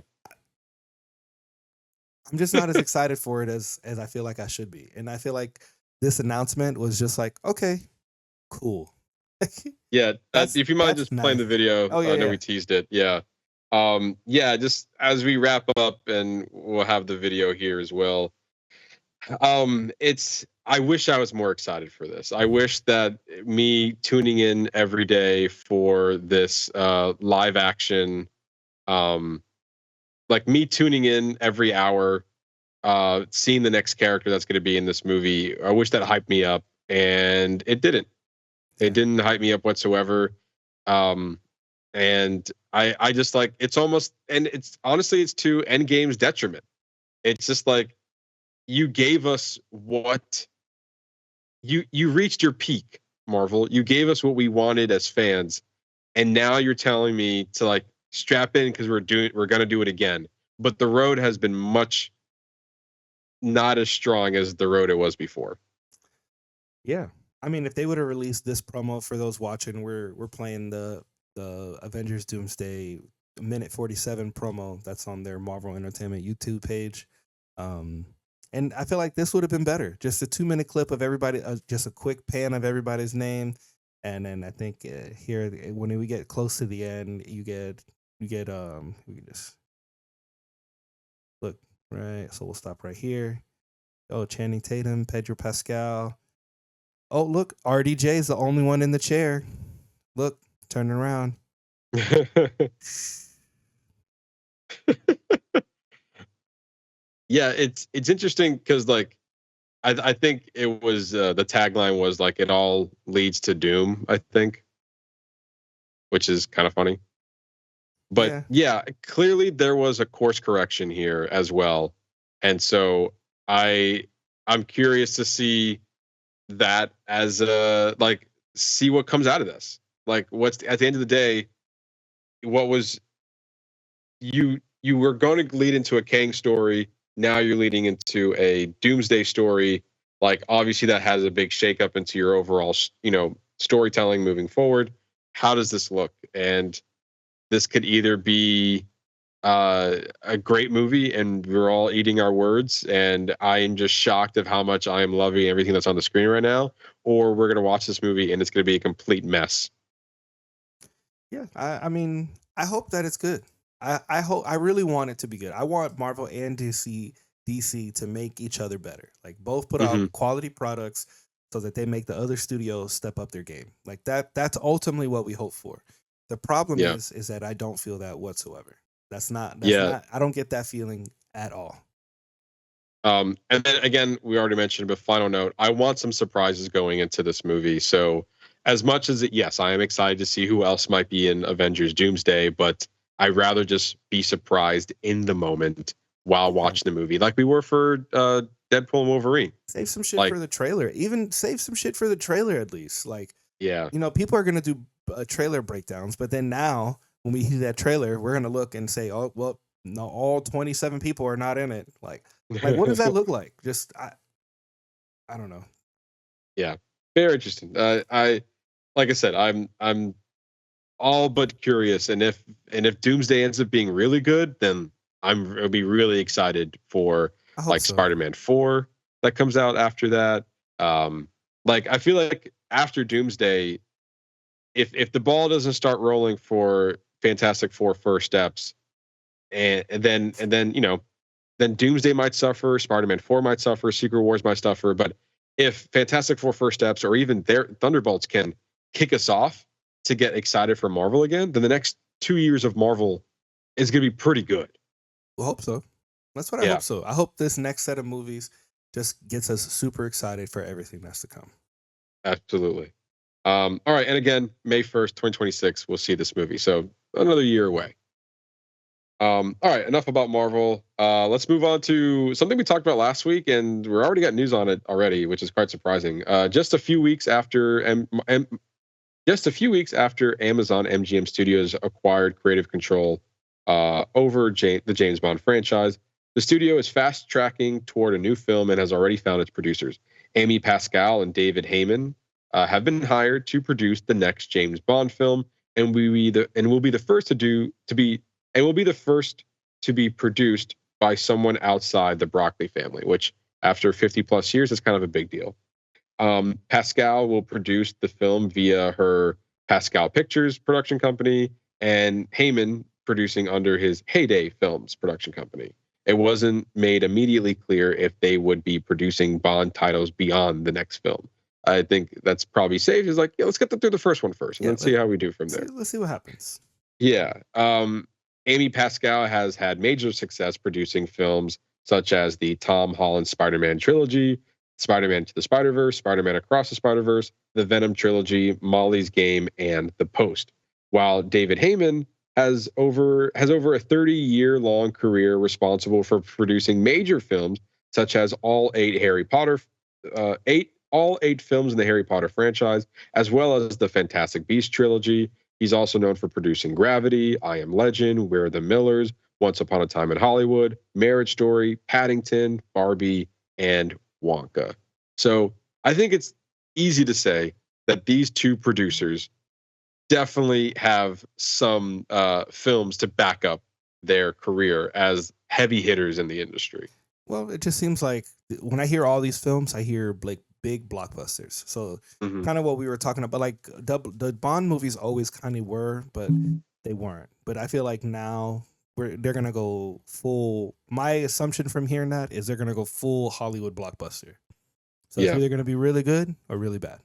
I'm just not as excited for it as I feel like I should be. And I feel like this announcement was just like, okay, cool. Yeah, if you mind just playing the video. Oh, yeah, I know yeah. we teased it. Yeah. Just as we wrap up, and we'll have the video here as well. I wish I was more excited for this. I wish that me tuning in every day for this live action, like me tuning in every hour, seeing the next character that's going to be in this movie, I wish that hyped me up, and it didn't. It didn't hype me up whatsoever. And I just like, it's almost, and it's honestly, it's to Endgame's detriment. It's just like, you gave us what you reached your peak, Marvel. You gave us what we wanted as fans, and now you're telling me to like strap in because we're gonna do it again. But the road has been much not as strong as the road it was before. Yeah. I mean, if they would have released this promo for those watching, we're playing the Avengers Doomsday minute 47 promo that's on their Marvel Entertainment YouTube page. And I feel like this would have been better. Just a 2-minute clip of everybody, just a quick pan of everybody's name. And then I think here, when we get close to the end, we can just look, right? So we'll stop right here. Oh, Channing Tatum, Pedro Pascal. Oh, look, RDJ is the only one in the chair. Look, turning around. Yeah, it's interesting because like I think it was the tagline was like it all leads to doom, I think, which is kind of funny. But yeah, clearly there was a course correction here as well. And so I'm curious to see that as like see what comes out of this. Like what's at the end of the day, what was you were going to lead into a Kang story, now you're leading into a Doomsday story. Like obviously that has a big shakeup into your overall, storytelling moving forward. How does this look? And this could either be a great movie and we're all eating our words and I am just shocked of how much I am loving everything that's on the screen right now, or we're going to watch this movie and it's going to be a complete mess. Yeah, I mean, I hope that it's good. I really want it to be good. I want Marvel and DC to make each other better. Like both put out quality products so that they make the other studios step up their game. Like that's ultimately what we hope for. The problem is that I don't feel that whatsoever. That's not I don't get that feeling at all. And then again, we already mentioned, but final note, I want some surprises going into this movie. So as much as yes, I am excited to see who else might be in Avengers Doomsday, but I'd rather just be surprised in the moment while watching the movie, like we were for Deadpool and Wolverine. Save some shit for the trailer. Even save some shit for the trailer at least. Like, yeah, people are gonna do trailer breakdowns, but then now when we see that trailer, we're gonna look and say, oh well, no, all 27 people are not in it. Like what does that look like? Just I don't know. Yeah, very interesting. I like I said, I'm all but curious, and if Doomsday ends up being really good, then I'll be really excited for like Spider-Man 4 that comes out after that. Like I feel like after Doomsday, if the ball doesn't start rolling for Fantastic Four First Steps, and then then Doomsday might suffer, Spider-Man 4 might suffer, Secret Wars might suffer. But if Fantastic Four First Steps or even their Thunderbolts can kick us off to get excited for Marvel again, then the next 2 years of Marvel is going to be pretty good. I hope so. That's what I hope so. I hope this next set of movies just gets us super excited for everything that's to come. Absolutely. All right. And again, May 1st, 2026, we'll see this movie. So another year away. All right. Enough about Marvel. Let's move on to something we talked about last week, and we're already got news on it already, which is quite surprising. Just a few weeks after Amazon MGM Studios acquired creative control over the James Bond franchise, the studio is fast tracking toward a new film and has already found its producers. Amy Pascal and David Heyman have been hired to produce the next James Bond film, and will be the first to be produced by someone outside the Broccoli family, which after 50 plus years is kind of a big deal. Pascal will produce the film via her Pascal Pictures production company, and Heyman producing under his Heyday Films production company. It wasn't made immediately clear if they would be producing Bond titles beyond the next film. I think that's probably safe. It's like, let's get them through the first one first, and let's see how we do from there. Let's see what happens. Yeah. Amy Pascal has had major success producing films such as the Tom Holland Spider-Man trilogy, Spider-Man to the Spider-Verse, Spider-Man Across the Spider-Verse, the Venom trilogy, Molly's Game, and The Post. While David Heyman has over a 30-year-long career responsible for producing major films such as all eight films in the Harry Potter franchise, as well as the Fantastic Beasts trilogy. He's also known for producing Gravity, I Am Legend, We're the Millers, Once Upon a Time in Hollywood, Marriage Story, Paddington, Barbie, and Wonka. So I think it's easy to say that these two producers definitely have some films to back up their career as heavy hitters in the industry. Well, it just seems like when I hear all these films, I hear like big blockbusters. So kind of what we were talking about, like the Bond movies always kind of were, but they weren't. But I feel like now they're going to go full. My assumption from hearing that is they're going to go full Hollywood blockbuster. So it's either going to be really good or really bad.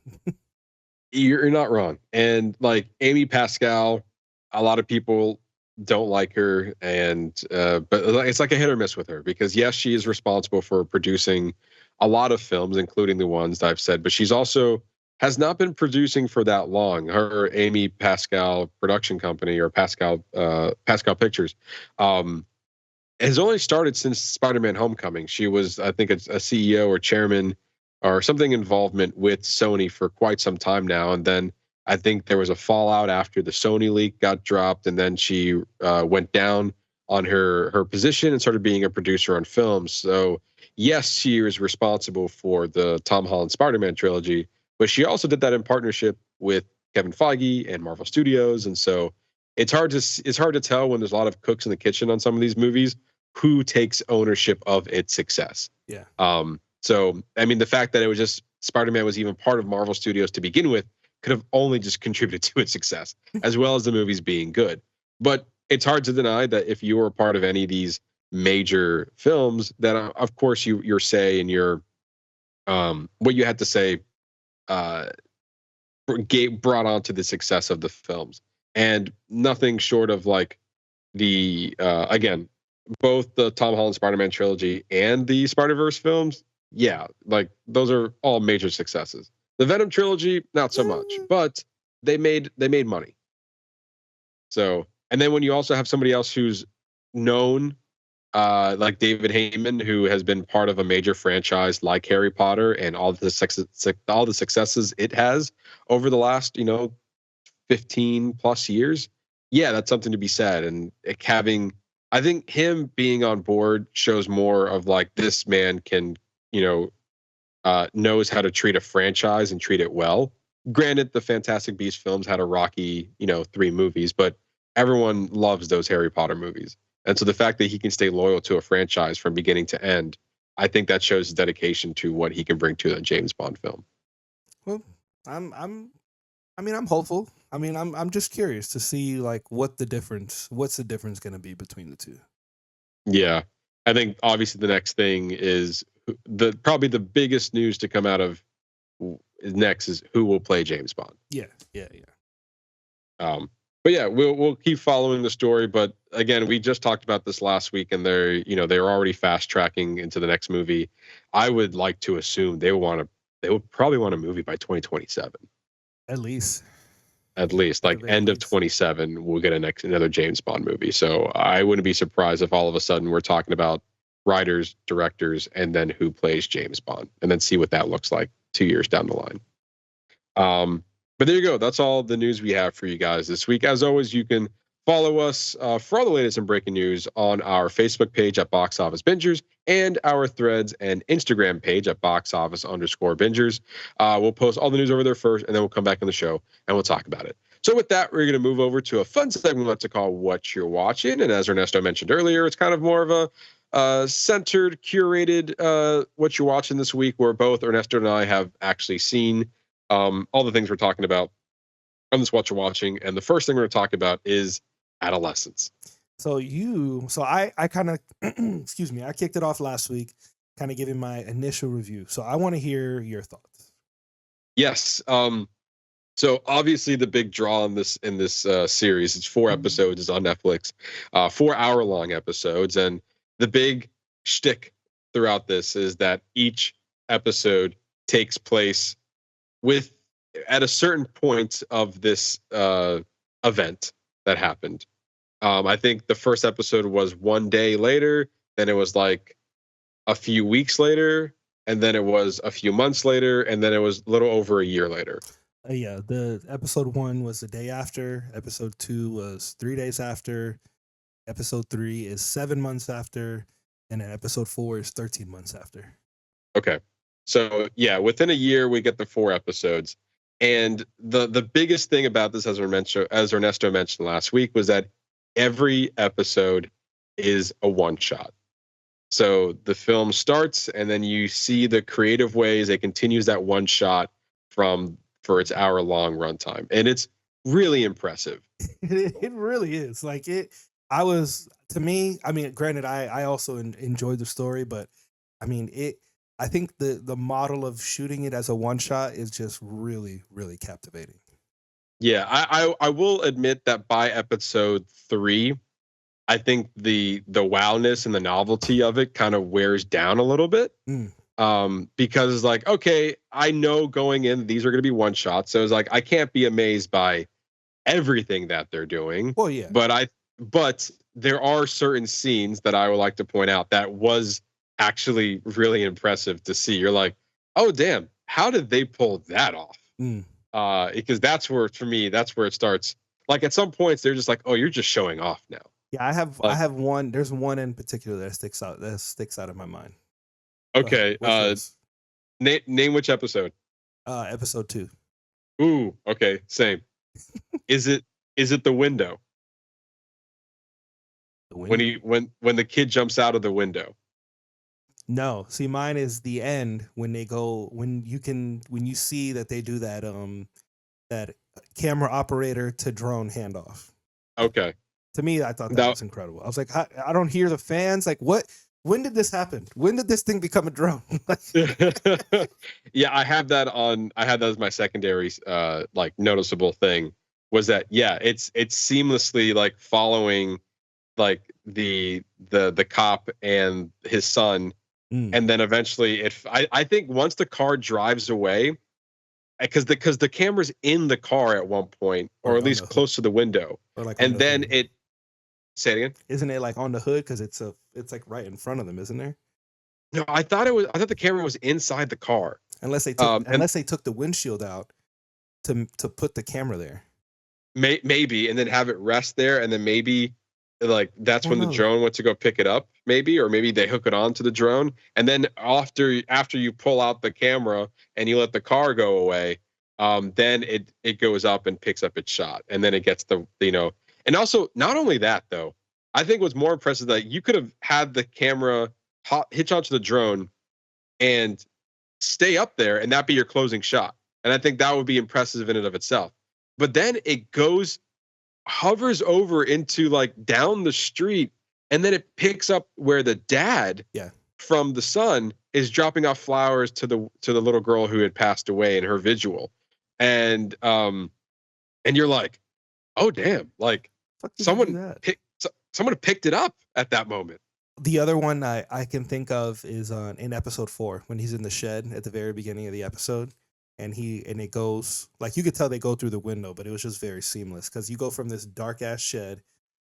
You're not wrong. And like Amy Pascal, a lot of people don't like her, and but it's like a hit or miss with her, because yes, she is responsible for producing a lot of films, including the ones that I've said, but she's also has not been producing for that long. Her Amy Pascal production company, or Pascal Pictures, has only started since Spider-Man Homecoming. She was, I think, a CEO or chairman or something involvement with Sony for quite some time now. And then I think there was a fallout after the Sony leak got dropped, and then she went down on her position and started being a producer on films. So yes, she was responsible for the Tom Holland Spider-Man trilogy, but she also did that in partnership with Kevin Feige and Marvel Studios. And so it's hard to tell when there's a lot of cooks in the kitchen on some of these movies who takes ownership of its success. Yeah. So I mean, the fact that it was just Spider-Man was even part of Marvel Studios to begin with could have only just contributed to its success, as well as the movies being good. But it's hard to deny that if you were a part of any of these major films, that of course your say and your what you had to say brought on to the success of the films. And nothing short of like the again, both the Tom Holland Spider-Man trilogy and the Spider-Verse films, yeah, like those are all major successes. The Venom trilogy, not so much, but they made money. So, and then when you also have somebody else who's known, like David Heyman, who has been part of a major franchise like Harry Potter and all the successes it has over the last 15 plus years, yeah, that's something to be said. And I think him being on board shows more of like this man can, knows how to treat a franchise and treat it well. Granted, the Fantastic Beasts films had a rocky, 3 movies, but everyone loves those Harry Potter movies. And so the fact that he can stay loyal to a franchise from beginning to end, I think that shows his dedication to what he can bring to a James Bond film. Well, I'm hopeful. I'm just curious to see like what's the difference going to be between the two. Yeah. I think obviously the next thing is probably the biggest news to come out of next is who will play James Bond. Yeah. But yeah, we'll keep following the story. But again, we just talked about this last week, and they're already fast tracking into the next movie. I would like to assume they would probably want a movie by 2027. At least like end of 27, we'll get another James Bond movie. So I wouldn't be surprised if all of a sudden we're talking about writers, directors, and then who plays James Bond, and then see what that looks like 2 years down the line. But there you go. That's all the news we have for you guys this week. As always, you can follow us for all the latest and breaking news on our Facebook page at Box Office Bingers and our Threads and Instagram page at boxoffice_Bingers. We'll post all the news over there first, and then we'll come back on the show and we'll talk about it. So with that, we're going to move over to a fun segment we like to call What You're Watching. And as Ernesto mentioned earlier, it's kind of more of a centered, curated What You're Watching this week, where both Ernesto and I have actually seen all the things we're talking about on this Whatcha Watching. And the first thing we're going to talk about is Adolescence. So I kind of, excuse me, I kicked it off last week, kind of giving my initial review. So I want to hear your thoughts. Yes. So obviously the big draw in this series, it's 4 episodes, it's on Netflix, 4-hour-long episodes. And the big shtick throughout this is that each episode takes place at a certain point of this event that happened. I think the first episode was 1 day later, then it was like a few weeks later, and then it was a few months later, and then it was a little over a year later. Yeah, the episode 1 was the day after, episode 2 was 3 days after, episode 3 is 7 months after, and then episode 4 is 13 months after. Okay. So yeah, within a year we get the 4 episodes. And the biggest thing about this, as Ernesto mentioned last week, was that every episode is a one-shot. So the film starts, and then you see the creative ways it continues that one shot for its hour-long runtime, and it's really impressive. It really is. Like to me, I mean, granted, I also enjoyed the story, but I mean, I think the model of shooting it as a one shot is just really, really captivating. Yeah, I will admit that by episode 3, I think the wowness and the novelty of it kind of wears down a little bit. Because it's like, okay, I know going in these are going to be one shots, so it's like I can't be amazed by everything that they're doing. Well, yeah. But there are certain scenes that I would like to point out that was actually really impressive to see. You're like, oh damn, how did they pull that off? Because that's where, for me, that's where it starts. Like at some points, they're just like, oh, you're just showing off now. Yeah, I have one. There's one in particular that sticks out in my mind. Okay. Name which episode? Episode 2. Ooh. Okay. Same. Is it the window? When the kid jumps out of the window? No. See, mine is the end when you see that they do that that camera operator to drone handoff. Okay. To me, I thought that was incredible. I was like, I don't hear the fans. Like, what? When did this happen? When did this thing become a drone? Yeah, I have that as my secondary like noticeable thing, was that it's seamlessly like following like the cop and his son, and then eventually I think once the car drives away, because the camera's in the car at one point, or at least close to the window, and then it. Say it again. Isn't it like on the hood? Because it's like right in front of them, isn't there? No, I thought the camera was inside the car. Unless they took the windshield out to put the camera there. Maybe, and then have it rest there, and then maybe like that's when the drone went to go pick it up, maybe, or maybe they hook it onto the drone, and then after you pull out the camera and you let the car go away, then it goes up and picks up its shot, and then it gets the. And also, not only that, though, I think what's more impressive that you could have had the camera hitch onto the drone and stay up there, and that be your closing shot. And I think that would be impressive in and of itself. But then it hovers over into like down the street, and then it picks up where the dad from the son is dropping off flowers to the little girl who had passed away in her vigil. And you're like, oh damn, like someone picked it up at that moment. The other one I can think of is in episode 4 when he's in the shed at the very beginning of the episode, and it goes like you could tell they go through the window, but it was just very seamless because you go from this dark ass shed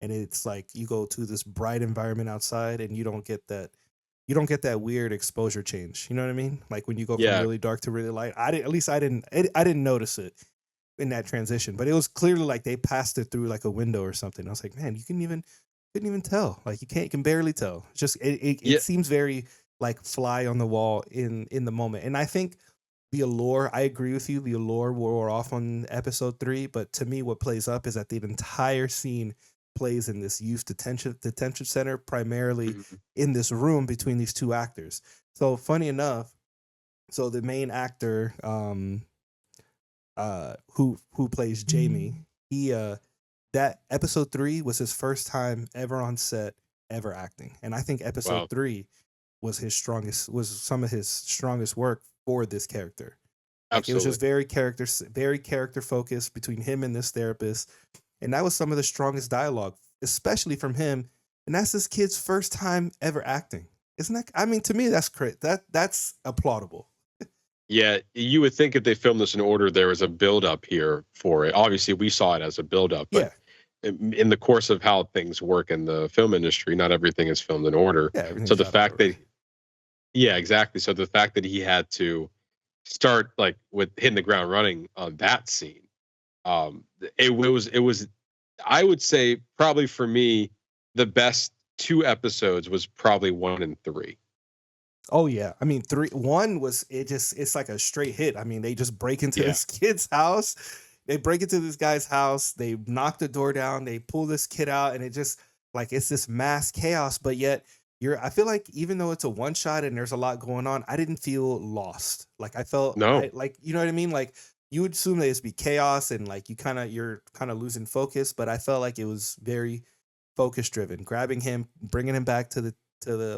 and it's like you go to this bright environment outside, and you don't get that weird exposure change. You know what I mean? Like when you go from really dark to really light. I didn't notice it in that transition, but it was clearly like they passed it through like a window or something. I was like, man, you couldn't even tell. Like you can barely tell. It's just it seems very like fly on the wall in the moment. And I think the allure, I agree with you, the allure wore off on episode 3, but to me what plays up is that the entire scene plays in this youth detention center, primarily in this room between these two actors. So funny enough, so the main actor who plays Jamie, he that episode 3 was his first time ever on set ever acting, and I think episode 3 was some of his strongest work for this character. Like, it was just very character focused between him and this therapist, and that was some of the strongest dialogue, especially from him. And that's this kid's first time ever acting, isn't that? I mean, to me, that's that's applaudable. Yeah, you would think if they filmed this in order, there was a build-up here for it. Obviously, we saw it as a build-up, but in the course of how things work in the film industry, not everything is filmed in order. So the fact that, exactly. So the fact that he had to start like with hitting the ground running on that scene, it was, I would say probably for me, the best 2 episodes was probably 1 and 3. Oh yeah, I mean 1 was it's like a straight hit. I mean they just break into this kid's house, they break into this guy's house, they knock the door down, they pull this kid out, and it just like it's this mass chaos. But yet I feel like even though it's a one shot and there's a lot going on, I didn't feel lost. Like I felt like you know what I mean. Like you would assume that it'd be chaos and like you're kind of losing focus, but I felt like it was very focus driven. Grabbing him, bringing him back to the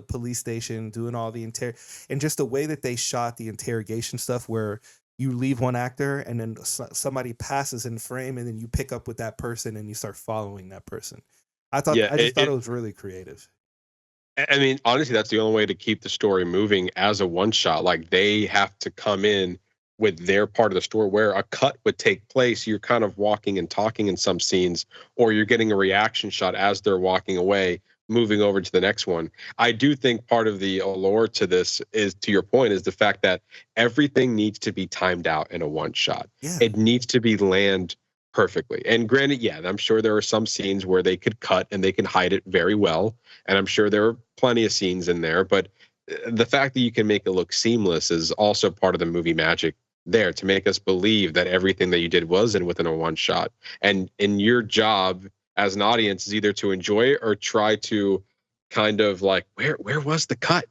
police station, doing all the and just the way that they shot the interrogation stuff, where you leave one actor and then somebody passes in frame, and then you pick up with that person and you start following that person. I thought I just thought it was really creative. I mean, honestly, that's the only way to keep the story moving as a one shot. Like they have to come in with their part of the story where a cut would take place. You're kind of walking and talking in some scenes, or you're getting a reaction shot as they're walking away, moving over to the next one. I do think part of the allure to this is, to your point, is the fact that everything needs to be timed out in a one shot. Yeah. It needs to be land perfectly. And granted, yeah, I'm sure there are some scenes where they could cut and they can hide it very well. And I'm sure there are plenty of scenes in there, but the fact that you can make it look seamless is also part of the movie magic there, to make us believe that everything that you did was in within a one shot. And in your job as an audience is either to enjoy it or try to kind of like, where was the cut?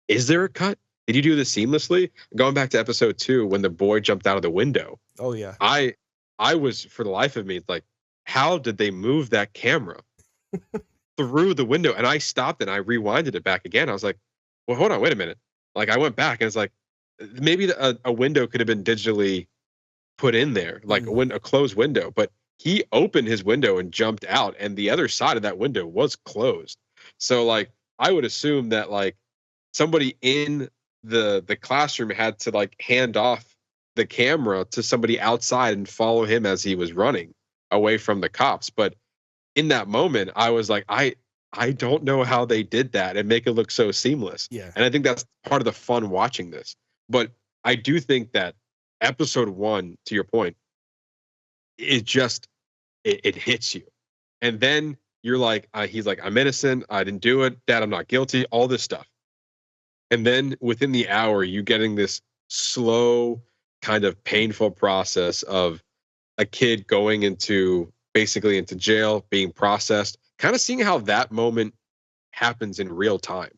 Is there a cut? Did you do this seamlessly? Going back to episode 2, when the boy jumped out of the window, Oh yeah. I was, for the life of me, it's like, how did they move that camera through the window? And I stopped and I rewinded it back again. I was like, well, hold on, wait a minute. Like I went back and it's like, maybe a window could have been digitally put in there, like a closed window, but he opened his window and jumped out, and the other side of that window was closed. So like I would assume that like somebody in the classroom had to like hand off the camera to somebody outside and follow him as he was running away from the cops. But in that moment, I was like, I don't know how they did that and make it look so seamless. Yeah. And I think that's part of the fun watching this. But I do think that episode 1, to your point, it just it hits you. And then you're like, he's like, I'm innocent, I didn't do it, Dad, I'm not guilty, all this stuff. And then within the hour, you getting this slow, kind of painful process of a kid going into basically into jail, being processed, kind of seeing how that moment happens in real time.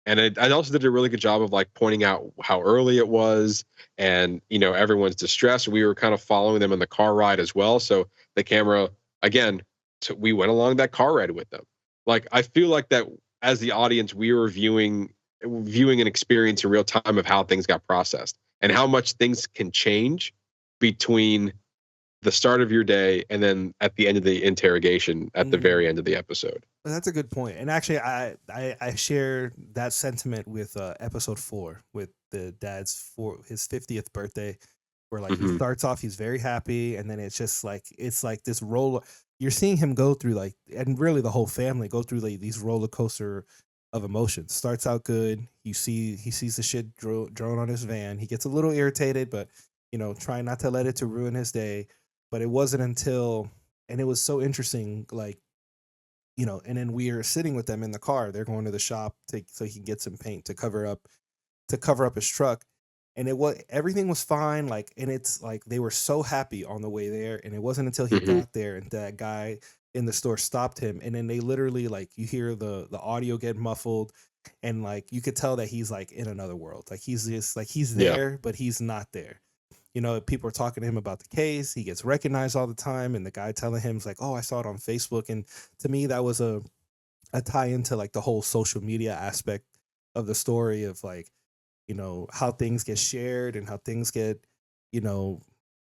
And I also did a really good job of like pointing out how early it was, and everyone's distressed. We were kind of following them in the car ride as well. So the camera, again, we went along that car ride with them. Like I feel like that as the audience, we were viewing an experience in real time of how things got processed and how much things can change between the start of your day and then at the end of the interrogation at the very end of the episode. That's a good point. And actually, I share that sentiment with episode 4 with the dad's for his 50th birthday, where like he starts off, he's very happy, and then it's like this roller. You're seeing him go through like, and really the whole family go through like these roller coaster of emotions. Starts out good. He sees the shit drone on his van. He gets a little irritated, but trying not to let it to ruin his day. But it wasn't until, and it was so interesting, like, and then we are sitting with them in the car. They're going to the shop so he can get some paint to cover up his truck. And everything was fine. Like, and it's like, they were so happy on the way there. And it wasn't until he got there and that guy in the store stopped him. And then they literally, like, you hear the audio get muffled, and like, you could tell that he's like in another world. Like he's just like, he's there, but he's not there. People are talking to him about the case. He gets recognized all the time. And the guy telling him is like, oh, I saw it on Facebook. And to me, that was a tie into like the whole social media aspect of the story of like, how things get shared and how things get,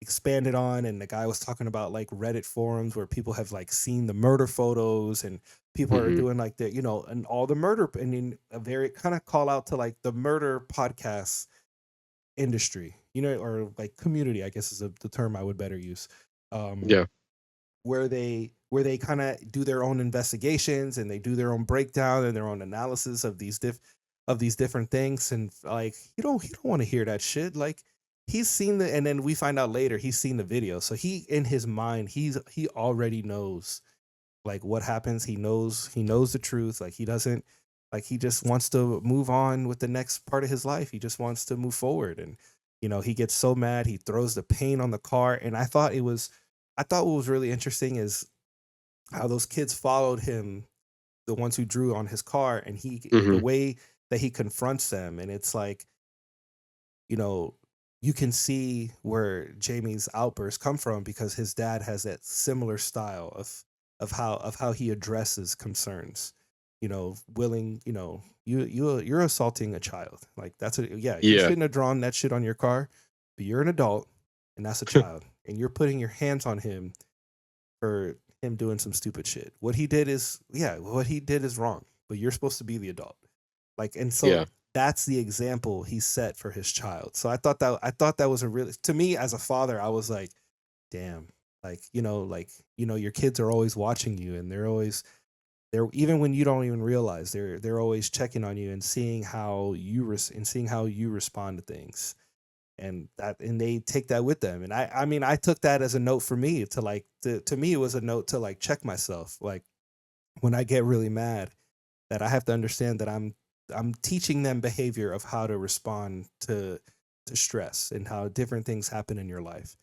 expanded on. And the guy was talking about like Reddit forums where people have like seen the murder photos, and people are doing like the, and all the murder, and in a very kind of call out to like the murder podcast industry, or like community, I guess is the term I would better use. Where they kind of do their own investigations, and they do their own breakdown and their own analysis of these different things. And like, you don't want to hear that shit. Like, he's seen and then we find out later he's seen the video. So he, in his mind, he already knows like what happens. He knows the truth. Like, he doesn't, like, he just wants to move on with the next part of his life. He just wants to move forward. And, he gets so mad, he throws the paint on the car. And I thought what was really interesting is how those kids followed him, the ones who drew on his car, and the way that he confronts them. And it's like, you can see where Jamie's outbursts come from, because his dad has that similar style of how he addresses concerns. You're assaulting a child. Like, you shouldn't have drawn that shit on your car, but you're an adult and that's a child, and you're putting your hands on him for him doing some stupid shit. What he did is wrong, but you're supposed to be the adult. Like, and so Yeah. that's the example he set for his child. So I thought that was a really, to me as a father, I was like, damn, your kids are always watching you, and they're even when you don't even realize, they're always checking on you and seeing how you respond to things, and they take that with them. And I mean, I took that as a note for me to like to me it was a note to like check myself, like when I get really mad, that I have to understand that I'm teaching them behavior of how to respond to stress and how different things happen in your life.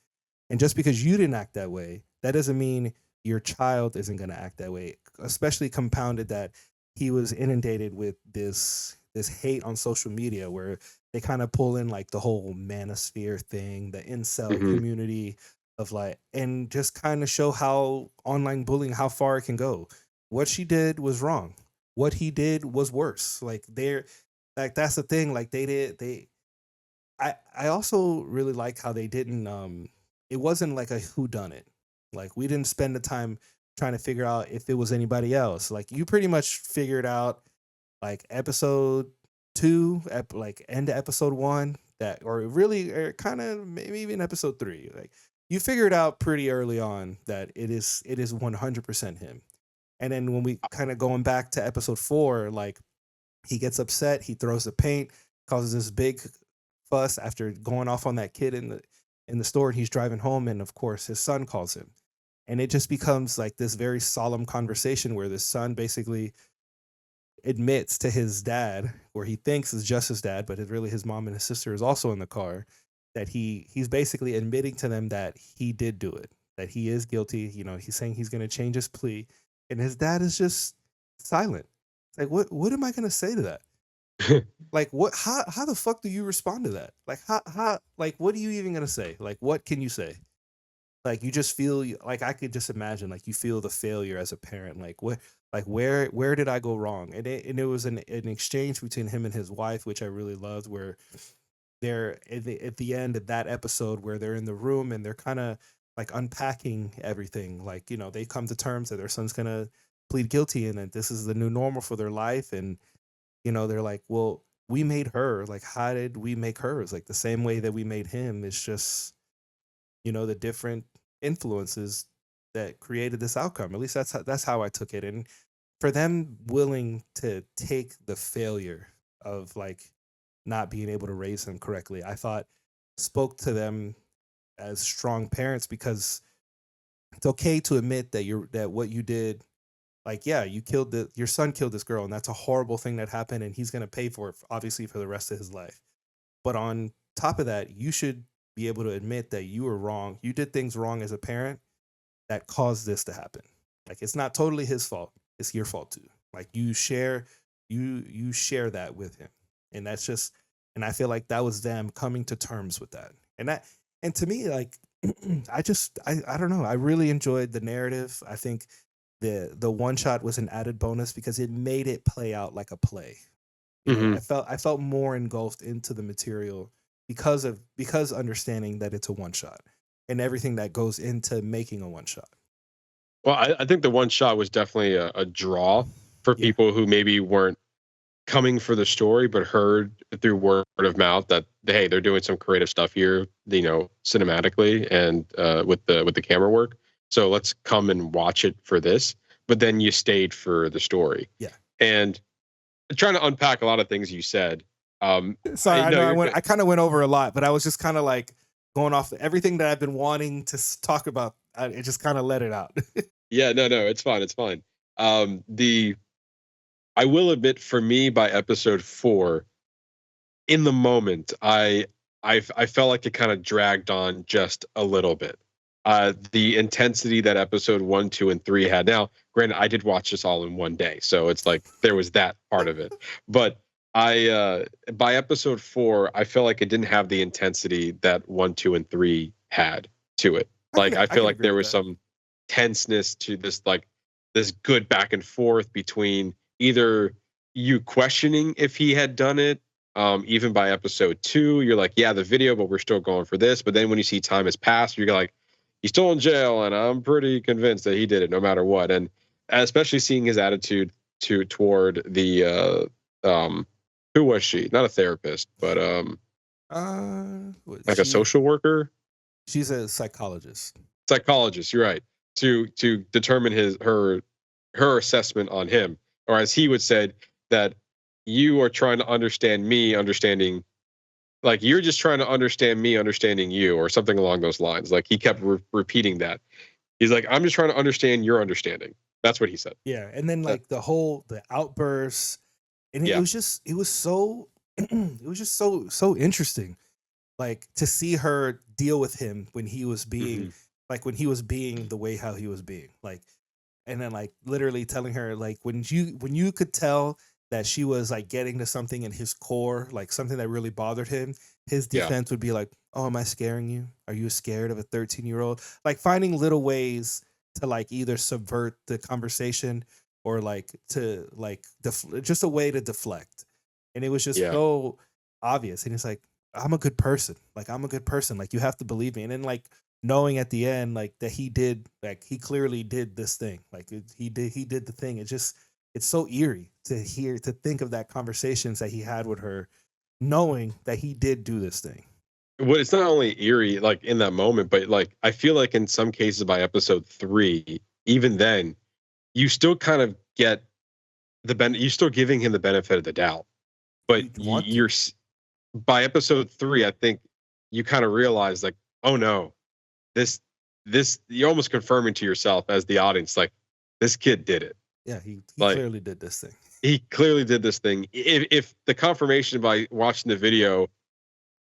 And just because you didn't act that way, that doesn't mean your child isn't going to act that way. Especially compounded that he was inundated with this hate on social media, where they kind of pull in like the whole manosphere thing, the incel Hmm. community of like, and just kind of show how online bullying, how far it can go. What she did was wrong. What he did was worse. Like that's the thing. Like I also really like how they didn't it wasn't like a who done it. Like we didn't spend the time trying to figure out if it was anybody else. Like you pretty much figured out like episode 2, like end of episode 1, that or really or kind of maybe even episode 3. Like you figured out pretty early on that it is 100% him. And then when we kind of going back to episode 4, like he gets upset, he throws the paint, causes this big fuss after going off on that kid in the store, and he's driving home, and of course his son calls him. And it just becomes like this very solemn conversation where the son basically admits to his dad, or he thinks is just his dad, but it's really his mom and his sister is also in the car, that he's basically admitting to them that he did do it, that he is guilty. He's saying he's going to change his plea, and his dad is just silent. It's like, what am I going to say to that? Like, what, how the fuck do you respond to that? Like, how like, what are you even going to say? Like, what can you say? Like, you just feel like, I could just imagine, like, you feel the failure as a parent. Like, what, like, where did I go wrong? And it was an exchange between him and his wife, which I really loved, where they're at the end of that episode, where they're in the room and they're kind of like unpacking everything. Like, they come to terms that their son's gonna plead guilty and that this is the new normal for their life. And they're like, well, we made her. Like, how did we make her? It's like the same way that we made him. It's just the different influences that created this outcome. At least that's how I took it. And for them willing to take the failure of like not being able to raise him correctly, I thought spoke to them as strong parents, because it's okay to admit that what you did, like, yeah, your son killed this girl, and that's a horrible thing that happened, and he's going to pay for it, obviously, for the rest of his life. But on top of that, you should be able to admit that you were wrong. You did things wrong as a parent that caused this to happen. Like, it's not totally his fault. It's your fault too. Like, you share that with him. And that's just, and I feel like that was them coming to terms with that. And to me, like, I don't know. I really enjoyed the narrative. I think the one shot was an added bonus because it made it play out like a play. Hmm. I felt more engulfed into the material because understanding that it's a one shot and everything that goes into making a one shot. Well, I think the one shot was definitely a draw for Yeah. people who maybe weren't coming for the story, but heard through word of mouth that, hey, they're doing some creative stuff here, cinematically and with the camera work. So let's come and watch it for this. But then you stayed for the story. Yeah. And trying to unpack a lot of things you said. Sorry, I know you're I kind of went over a lot, but I was just kind of like going off everything that I've been wanting to talk about. It just kind of let it out. Yeah, no, it's fine. It's fine. I will admit, for me, by episode 4, in the moment, I felt like it kind of dragged on just a little bit. The intensity that episode 1, 2, and 3 had. Now, granted, I did watch this all in one day, so it's like there was that part of it. But by episode 4, I felt like it didn't have the intensity that 1, 2, and 3 had to it. Like, I feel like there was some tenseness to this, like this good back and forth between either you questioning if he had done it. Even by episode 2, you're like, yeah, the video, but we're still going for this. But then when you see time has passed, you're like, he's still in jail, and I'm pretty convinced that he did it no matter what. And especially seeing his attitude toward the Who was she? Not a therapist, but like a social worker. She's a psychologist. Psychologist, you're right. To determine her assessment on him, or as he would say, that you are trying to understand me, understanding, like you're just trying to understand me, understanding you, or something along those lines. Like he kept repeating that. He's like, I'm just trying to understand your understanding. That's what he said. Yeah, and then like the outbursts, and it was just so so interesting, like to see her deal with him when he was being the way how he was being, like, and then like literally telling her like when you could tell that she was like getting to something in his core, like something that really bothered him, his defense would be like, oh, am I scaring you? Are you scared of a 13-year-old? Like finding little ways to like either subvert the conversation or like to like just a way to deflect. And it was just so obvious. And it's like, I'm a good person. Like I'm a good person. Like you have to believe me. And then like knowing at the end like that he clearly did this thing. Like he did the thing. It's so eerie to think of that conversations that he had with her, knowing that he did do this thing. Well, it's not only eerie like in that moment, but like I feel like in some cases by episode 3, even then, you still kind of get you're still giving him the benefit of the doubt. But you're by episode 3, I think you kind of realize like, oh no, this you're almost confirming to yourself as the audience, like this kid did it. Yeah, he clearly did this thing. He clearly did this thing. If the confirmation by watching the video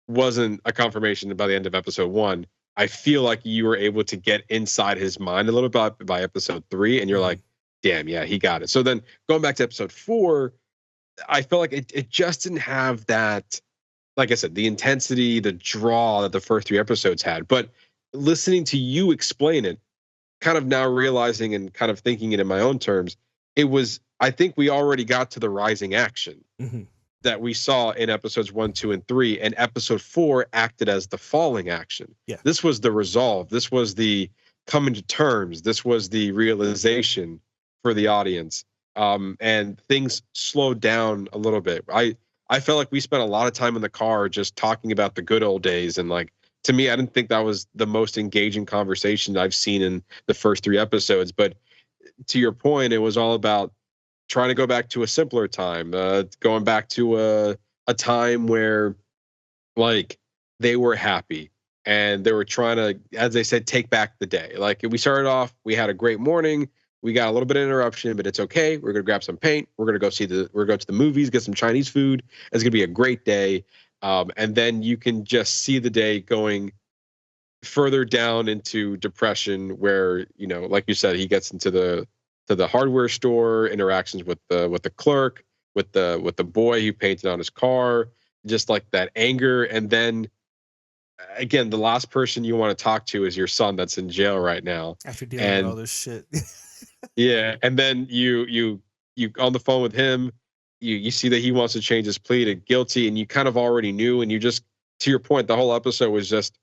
wasn't a confirmation by the end of episode 1, I feel like you were able to get inside his mind a little bit by episode 3, and you're like, damn, yeah, he got it. So then going back to episode 4, I felt like it just didn't have that, like I said, the intensity, the draw that the first 3 episodes had. But listening to you explain it, kind of now realizing and kind of thinking it in my own terms, I think we already got to the rising action that we saw in episodes 1, 2, and 3, and episode 4 acted as the falling action. Yeah. This was the resolve. This was the coming to terms. This was the realization for the audience. And things slowed down a little bit. I felt like we spent a lot of time in the car just talking about the good old days. And like, to me, I didn't think that was the most engaging conversation I've seen in the first 3 episodes. But to your point, it was all about trying to go back to a simpler time, going back to a time where like they were happy and they were trying to, as they said, take back the day. Like we started off, we had a great morning. We got a little bit of interruption, but it's okay. We're gonna grab some paint. We're gonna go to the movies, get some Chinese food. It's gonna be a great day. And then you can just see the day going further down into depression, where like you said, he gets into the hardware store, interactions with the clerk, with the boy who painted on his car, just like that anger. And then again, the last person you want to talk to is your son that's in jail right now after dealing with all this shit. Yeah, and then you on the phone with him, you see that he wants to change his plea to guilty, and you kind of already knew, and you just, to your point, the whole episode was just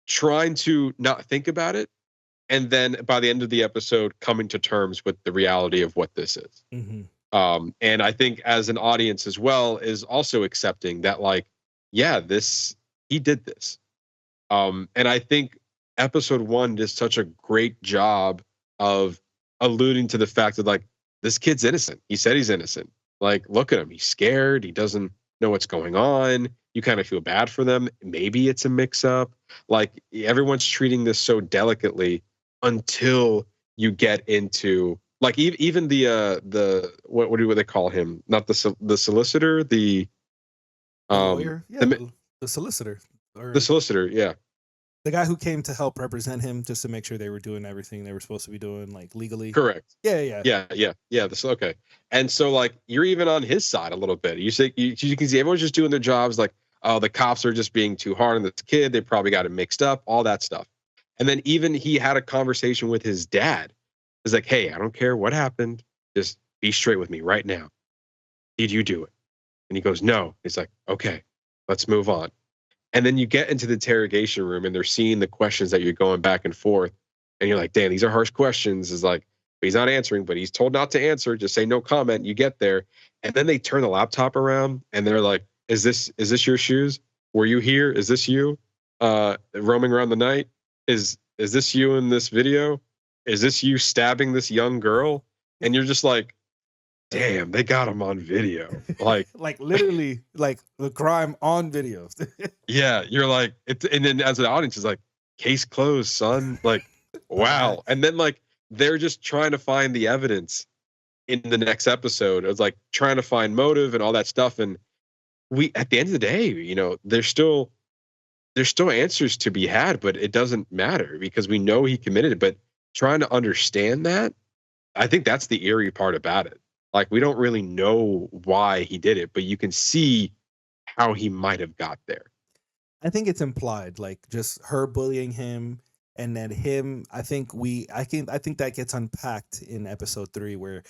trying to not think about it, and then by the end of the episode, coming to terms with the reality of what this is. And I think as an audience as well is also accepting that, like, yeah, he did this. And I think episode 1 did such a great job of alluding to the fact that, like, this kid's innocent. He said he's innocent. Like, look at him. He's scared. He doesn't know what's going on. You kind of feel bad for them. Maybe it's a mix-up. Like, everyone's treating this so delicately until you get into, like, even the what do they call him? Not the solicitor, the lawyer, yeah, the solicitor, the solicitor, yeah. The guy who came to help represent him just to make sure they were doing everything they were supposed to be doing, like, legally. Correct. Yeah. This okay. And so, like, you're even on his side a little bit. You can see everyone's just doing their jobs. Like, oh, the cops are just being too hard on this kid. They probably got it mixed up. All that stuff. And then even he had a conversation with his dad. It's like, hey, I don't care what happened. Just be straight with me right now. Did you do it? And he goes, no. He's like, okay, let's move on. And then you get into the interrogation room and they're seeing the questions that you're going back and forth. And you're like, damn, these are harsh questions. It's like, but he's not answering, but he's told not to answer. Just say no comment. You get there. And then they turn the laptop around and they're like, is this your shoes? Were you here? Is this you? Roaming around the night? Is this you in this video? Is this you stabbing this young girl? And you're just like, damn, they got him on video. Like, like literally, like the crime on video. yeah, you're like, and then as an audience, it's like, case closed, son. Like, wow. And then like they're just trying to find the evidence in the next episode. It's like trying to find motive and all that stuff. And we, at the end of the day, you know, there's still answers to be had, but it doesn't matter because we know he committed it. But trying to understand that, I think that's the eerie part about it. Like, we don't really know why he did it, but you can see how he might have got there. I think it's implied, like just her bullying him, and then him. I think that gets unpacked in episode 3, where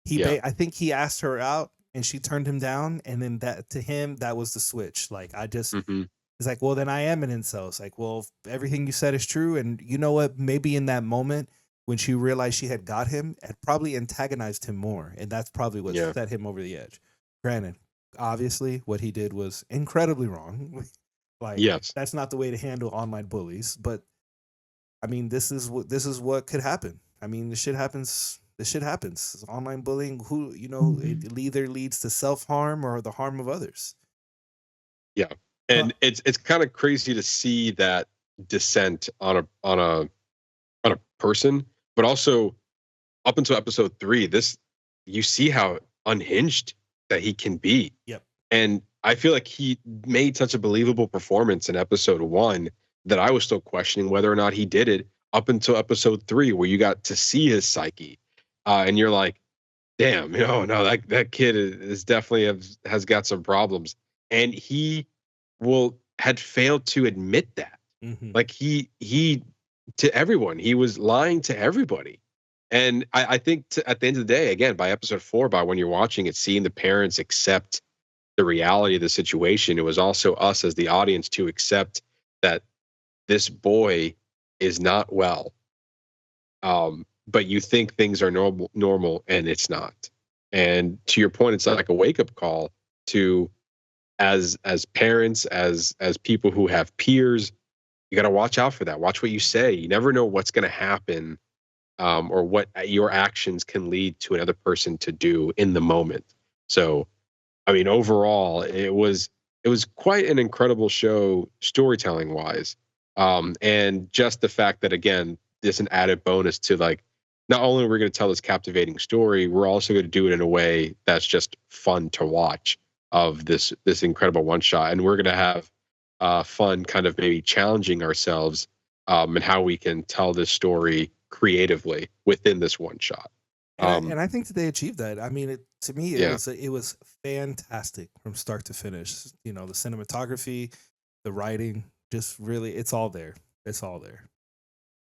I think he asked her out and she turned him down, and then that to him that was the switch. Like, I just. It's like, well, then I am an incel. It's like, well, everything you said is true. And you know what? Maybe in that moment when she realized she had got him, it probably antagonized him more. And that's probably what set him over the edge. Granted, obviously, what he did was incredibly wrong. Like, that's not the way to handle online bullies. But I mean, this is what could happen. I mean, this shit happens. Online bullying, it either leads to self-harm or the harm of others. Yeah. And it's kind of crazy to see that descent on a person, but also up until episode 3, you see how unhinged that he can be. Yep. And I feel like he made such a believable performance in episode 1 that I was still questioning whether or not he did it up until episode 3, where you got to see his psyche, and you're like, damn, no, that kid is definitely has got some problems, and he had failed to admit that. Like he to everyone, he was lying to everybody. And I think at the end of the day, again, by episode 4, by when you're watching it, seeing the parents accept the reality of the situation, it was also us as the audience to accept that this boy is not well. But you think things are normal, and it's not. And to your point, it's like a wake-up call to, as parents, as people who have peers, you got to watch out for that. Watch what you say. You never know what's going to happen, or what your actions can lead to another person to do in the moment. So, I mean, overall, it was quite an incredible show storytelling wise, and just the fact that, again, there's an added bonus to, like, not only are we going to tell this captivating story, we're also going to do it in a way that's just fun to watch, of this incredible one shot. And we're going to have fun kind of maybe challenging ourselves, and how we can tell this story creatively within this one shot. And I think that they achieved that. I mean, to me, it was fantastic from start to finish. You know, the cinematography, the writing, just really, it's all there.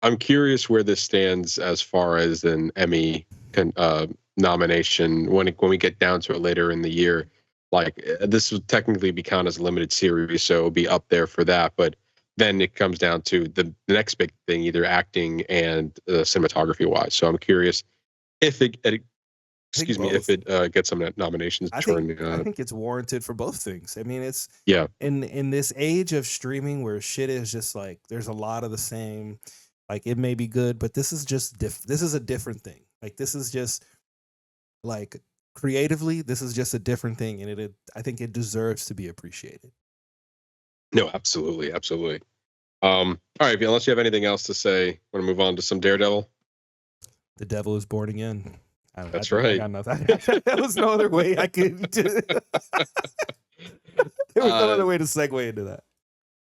I'm curious where this stands as far as an Emmy nomination when we get down to it later in the year. Like, this would technically be counted as a limited series, so it'll be up there for that. But then it comes down to the next big thing, either acting and cinematography wise. So I'm curious if it gets some nominations. I think it's warranted for both things. I mean, it's in this age of streaming where shit is just like, there's a lot of the same. Like, it may be good, but this is just this is a different thing. Like, this is just like, creatively, this is just a different thing, and I think it deserves to be appreciated. No, absolutely. All right, unless you have anything else to say, want to move on to some Daredevil? The devil is born again. That's right. I got nothing. There was no other way I could. There was no other way to segue into that.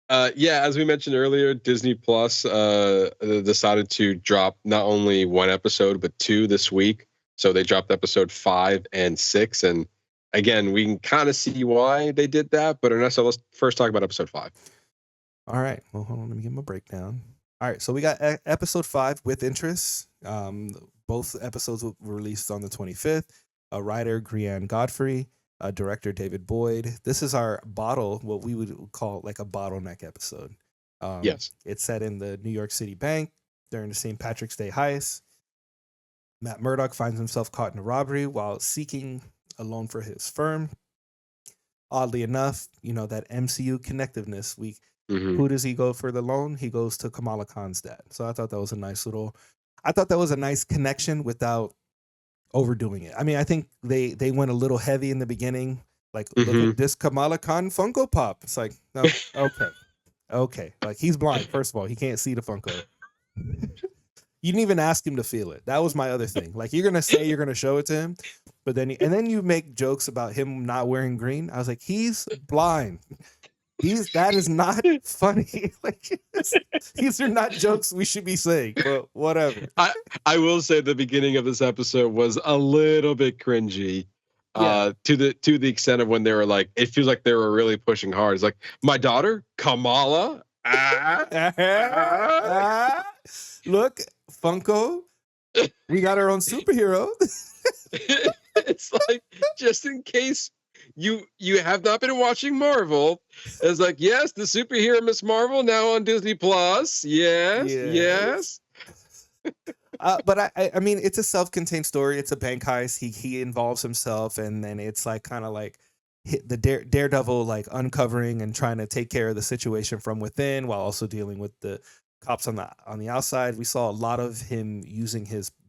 As we mentioned earlier, Disney Plus decided to drop not only one episode but 2 this week. So they dropped episode 5 and 6, and again, we can kind of see why they did that. But Ernesto, let's first talk about episode 5. All right. Well, hold on. Let me give him a breakdown. All right. So we got episode 5, With Interest. Both episodes were released on the 25th. Writer Grianne Godfrey, director David Boyd. This is our what we would call like a bottleneck episode. Yes. It's set in the New York City Bank during the St. Patrick's Day heist. Matt Murdock finds himself caught in a robbery while seeking a loan for his firm. Oddly enough, that MCU connectiveness. Mhm. Who does he go for the loan? He goes to Kamala Khan's dad. So I thought that was a nice connection without overdoing it. I mean, I think they went a little heavy in the beginning. Like, look Mhm. at this Kamala Khan Funko Pop. It's like, no, okay. Like, he's blind. First of all, he can't see the Funko. You didn't even ask him to feel it. That was my other thing. Like, you're gonna say you're gonna show it to him, but then you make jokes about him not wearing green. I was like, he's blind. That is not funny. Like, these are not jokes we should be saying. But whatever. I will say the beginning of this episode was a little bit cringy. Yeah. To the extent of when they were like, it feels like they were really pushing hard. It's like, my daughter, Kamala. Look, Funko, we got our own superhero. It's like, just in case you have not been watching Marvel, it's like, yes, the superhero Miss Marvel now on Disney Plus. Yes. But I mean, it's a self-contained story. It's a bank heist. He involves himself, and then it's like kind of like the Daredevil, like uncovering and trying to take care of the situation from within while also dealing with the cops on the outside. We saw a lot of him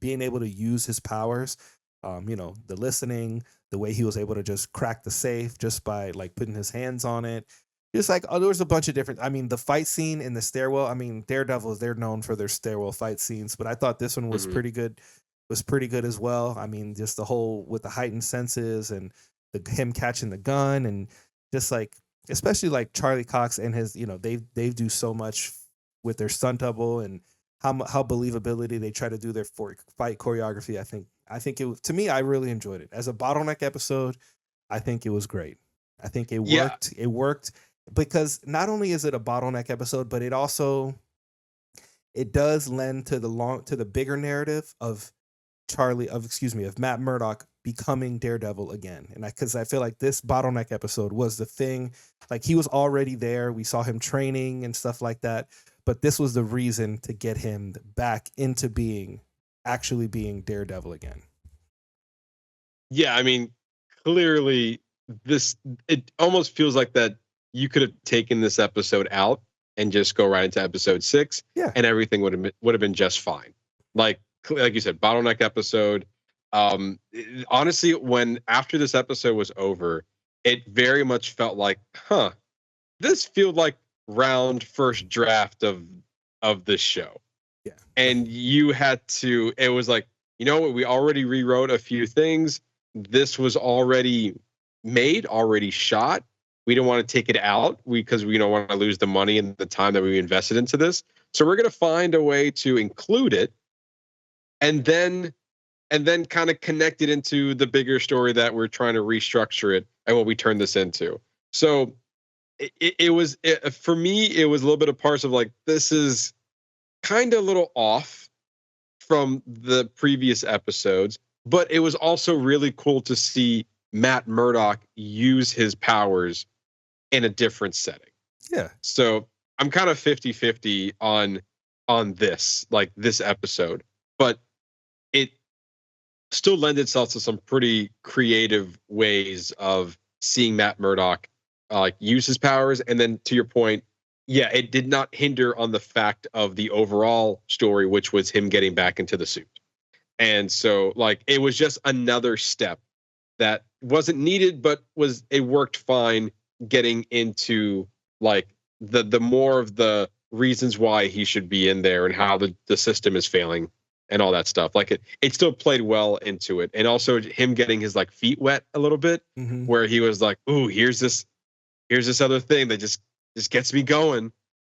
being able to use his powers. The listening, the way he was able to just crack the safe just by like putting his hands on it. Just like, there was a bunch of different. I mean, the fight scene in the stairwell. I mean, Daredevil, they're known for their stairwell fight scenes, but I thought this one was pretty good. Was pretty good as well. I mean, just the whole with the heightened senses and him catching the gun, and just like, especially like Charlie Cox and his, they do so much with their stunt double and how believability they try to do their fight choreography. I think it was, to me, I really enjoyed it as a bottleneck episode. I think it was great. I think it worked. Yeah. It worked because not only is it a bottleneck episode, but it does lend to the bigger narrative of Matt Murdock becoming Daredevil again. And because I feel like this bottleneck episode was the thing. Like, he was already there. We saw him training and stuff like that. But this was the reason to get him back into actually being Daredevil again. Yeah, I mean, clearly it almost feels like that you could have taken this episode out and just go right into episode 6, and everything would have been just fine. Like you said, bottleneck episode. Honestly, when after this episode was over, it very much felt like, this feels like round first draft of this show. Yeah. And it was like, we already rewrote a few things. This was already made, already shot. We don't want to take it out because we don't want to lose the money and the time that we invested into this. So we're going to find a way to include it and then kind of connect it into the bigger story that we're trying to restructure it and what we turn this into. So for me, it was a little bit of parts of like, this is kind of a little off from the previous episodes, but it was also really cool to see Matt Murdock use his powers in a different setting. Yeah. So I'm kind of 50-50 on this episode, but it still lends itself to some pretty creative ways of seeing Matt Murdock use his powers. And then to your point, yeah, it did not hinder on the fact of the overall story, which was him getting back into the suit. And so it was just another step that wasn't needed, but it worked fine getting into the more of the reasons why he should be in there and how the system is failing and all that stuff. It still played well into it. And also him getting his feet wet a little bit, where he was like, ooh, here's this other thing that just gets me going.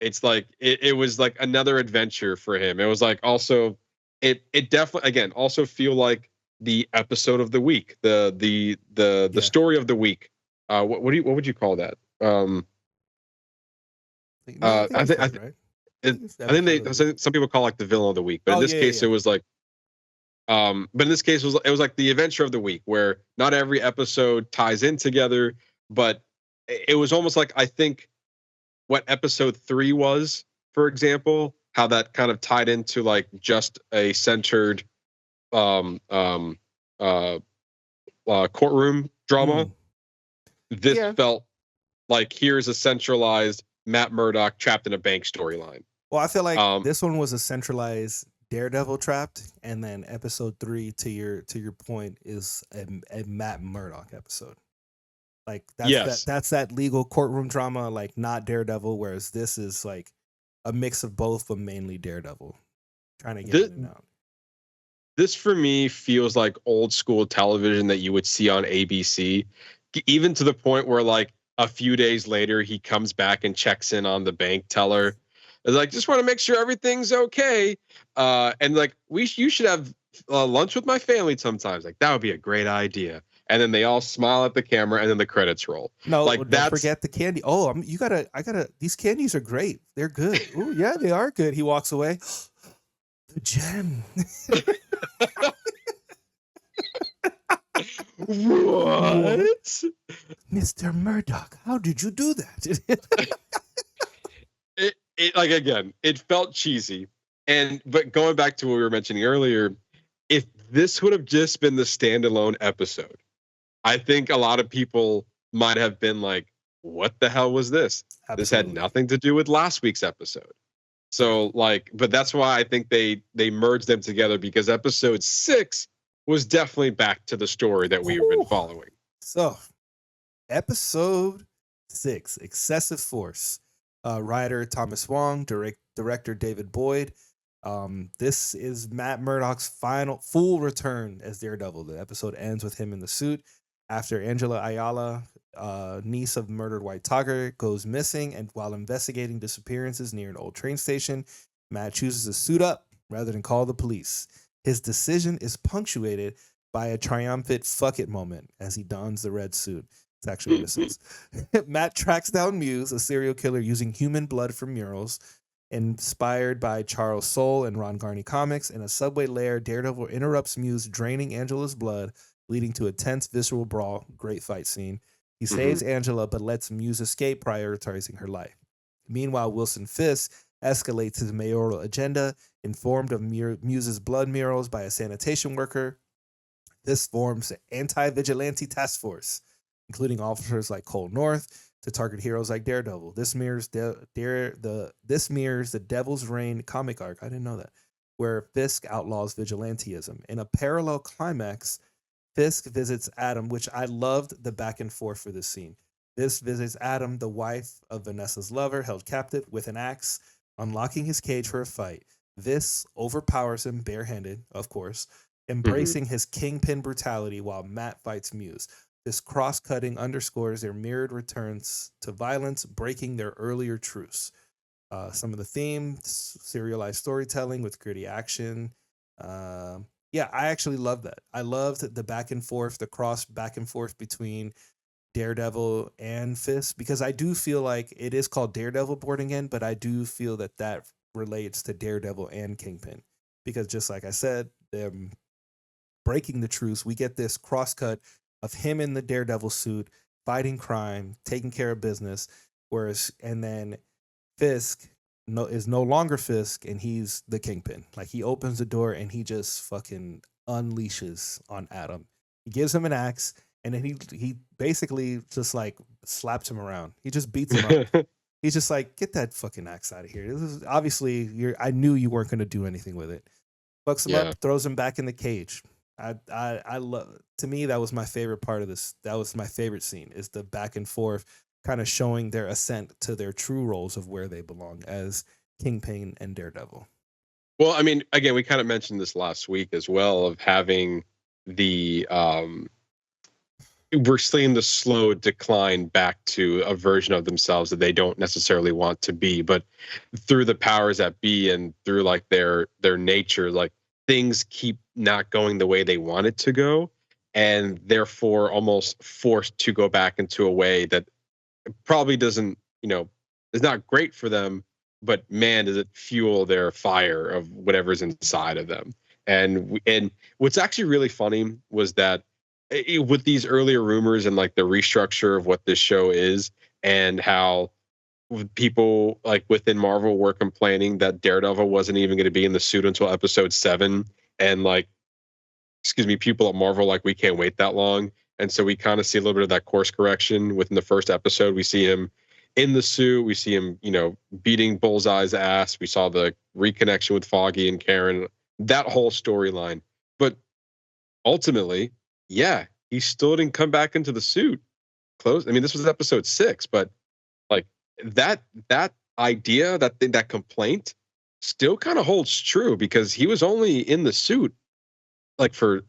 It's like it was like another adventure for him. It was also it definitely again also feel like the episode of the week, the story of the week. What would you call that? I think some people call the villain of the week, but in this case it was but in this case it was like the adventure of the week, where not every episode ties in together, but it was almost like, I think what episode 3 was, for example, how that kind of tied into just a centered um, um, uh, courtroom drama. This Yeah. felt like here's a centralized Matt Murdock trapped in a bank storyline. Well, I feel like Um, this one was a centralized Daredevil trapped, and then episode 3, to your point, is a Matt Murdock episode. Like Yes. that's that legal courtroom drama, like not Daredevil. Whereas this is like a mix of both, but mainly Daredevil, trying to get This, in and out. this for me feels like old school television that you would see on ABC, even to the point where like a few days later he comes back and checks in on the bank teller. It's like, just want to make sure everything's okay. And like you should have lunch with my family sometimes. Like that would be a great idea. And then they all smile at the camera, and then the credits roll. No, like don't forget the candy. Oh, I gotta. These candies are great. They're good. Oh yeah, they are good. He walks away. The gem. What? Mr. Murdoch, how did you do that? It like, again, it felt cheesy. But going back to what we were mentioning earlier, if this would have just been the standalone episode, I think a lot of people might have been like, what the hell was this? This had Absolutely. nothing to do with last week's episode. So like, but that's why I think they merged them together, because episode 6 was definitely back to the story that we've been Ooh. following. So, episode 6, Excessive Force. Writer Thomas Wong, director David Boyd. This is Matt Murdock's full return as Daredevil. The episode ends with him in the suit after Angela Ayala, niece of murdered White Tiger, goes missing, and while investigating disappearances near an old train station, Matt chooses to suit up rather than call the police. His decision is punctuated by a triumphant fuck it moment as he dons the red suit. It's actually what it says. Matt tracks down Muse, a serial killer using human blood from murals. Inspired by Charles Soule and Ron Garney comics, in a subway lair, Daredevil interrupts Muse, draining Angela's blood, leading to a tense, visceral brawl. Great fight scene. He saves Angela, but lets Muse escape, prioritizing her life. Meanwhile, Wilson Fisk escalates his mayoral agenda, informed of Muse's blood murals by a sanitation worker. This forms an anti-vigilante task force, including officers like Cole North, to target heroes like Daredevil. This mirrors the Devil's Reign comic arc. I didn't know that, where Fisk outlaws vigilantism. In a parallel climax, Fisk visits Adam, which I loved the back and forth for this scene. Fisk visits Adam, the wife of Vanessa's lover, held captive, with an axe, unlocking his cage for a fight. This overpowers him barehanded, of course, embracing his kingpin brutality while Matt fights Muse. This cross-cutting underscores their mirrored returns to violence, breaking their earlier truce. Some of the themes: serialized storytelling with gritty action. Yeah, I actually love that. I loved the back and forth, the cross back and forth between Daredevil and Fisk, because I do feel like it is called Daredevil Born Again, but I do feel that relates to Daredevil and Kingpin, because just like I said, them breaking the truce, we get this cross-cut of him in the Daredevil suit, fighting crime, taking care of business, and then Fisk is no longer Fisk, and he's the Kingpin. Like, he opens the door and he just fucking unleashes on Adam. He gives him an axe, and then he basically just like slaps him around. He just beats him up. He's just like, get that fucking axe out of here. This is obviously I knew you weren't going to do anything with it. Fucks him up, throws him back in the cage. I love. To me, that was my favorite part of this. That was my favorite scene, is the back and forth, kind of showing their ascent to their true roles of where they belong as Kingpin and Daredevil. Well, I mean, again, we kind of mentioned this last week as well, of having the we're seeing the slow decline back to a version of themselves that they don't necessarily want to be, but through the powers that be and through like their nature, like things keep not going the way they want it to go, and therefore almost forced to go back into a way that probably doesn't, is not great for them, but man, does it fuel their fire of whatever's inside of them. And what's actually really funny was that with these earlier rumors and like the restructure of what this show is, and how people like within Marvel were complaining that Daredevil wasn't even going to be in the suit until episode 7, and like people at Marvel like, we can't wait that long. And so we kind of see a little bit of that course correction within the first episode. We see him in the suit. We see him, beating Bullseye's ass. We saw the reconnection with Foggy and Karen, that whole storyline. But ultimately, yeah, he still didn't come back into the suit. Close. I mean, this was episode 6, but like that idea, that complaint still kind of holds true, because he was only in the suit like for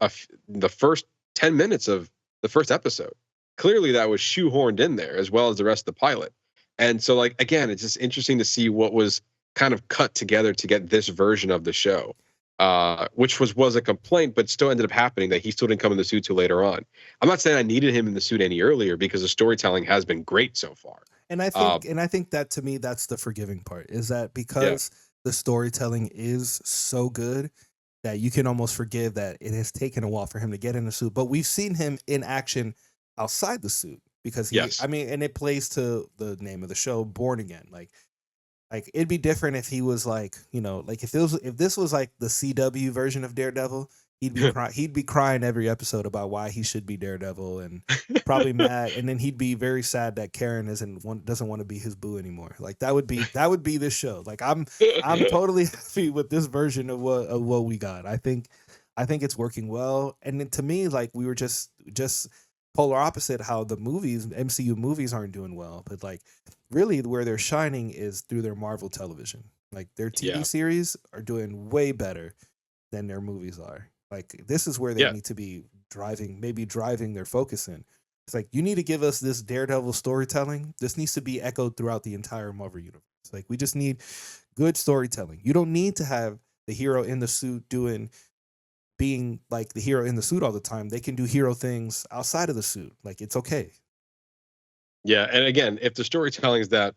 the first 10 minutes of the first episode. Clearly that was shoehorned in there, as well as the rest of the pilot. And so, like, again, it's just interesting to see what was kind of cut together to get this version of the show, which was a complaint, but still ended up happening, that he still didn't come in the suit till later on. I'm not saying I needed him in the suit any earlier, because the storytelling has been great so far. And I think that, to me, that's the forgiving part, is that because the storytelling is so good that you can almost forgive that it has taken a while for him to get in the suit. But we've seen him in action outside the suit, because and it plays to the name of the show, Born Again. Like it'd be different if he was like, like if this was like the CW version of Daredevil, he'd be crying every episode about why he should be Daredevil, and probably mad, and then he'd be very sad that Karen doesn't want to be his boo anymore. Like that would be this show. Like I'm totally happy with this version of what we got. I think it's working well, and then to me, like, we were just polar opposite how the MCU movies aren't doing well, but like really where they're shining is through their Marvel television. Like their TV series are doing way better than their movies are. Like this is where they need to be driving their focus in. It's like, you need to give us this Daredevil storytelling. This needs to be echoed throughout the entire Marvel universe. Like we just need good storytelling. You don't need to have the hero in the suit being like the hero in the suit all the time. They can do hero things outside of the suit. Like it's okay. Yeah, and again, if the storytelling is that,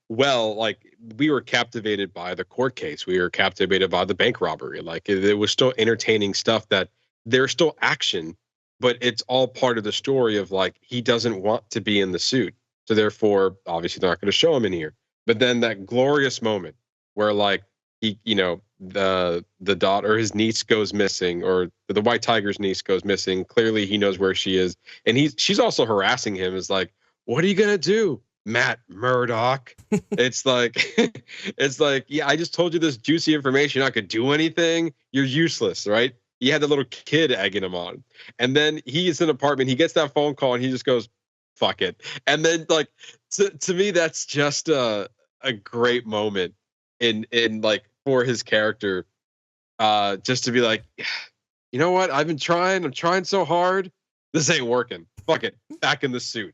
well, like, we were captivated by the court case, we were captivated by the bank robbery. Like it was still entertaining stuff, that there's still action, but it's all part of the story of like, he doesn't want to be in the suit, so therefore, obviously, they're not going to show him in here. But then that glorious moment where like he, the daughter, his niece goes missing, or the White Tiger's niece goes missing. Clearly, he knows where she is, and she's also harassing him. Is like, what are you gonna do, Matt Murdock? It's like, yeah, I just told you this juicy information. You're not gonna do anything. You're useless, right? He had the little kid egging him on, and then he's in an apartment. He gets that phone call, and he just goes, "Fuck it." And then, like, to me, that's just a great moment in like, for his character, just to be like, you know what? I'm trying so hard. This ain't working. Fuck it. Back in the suit.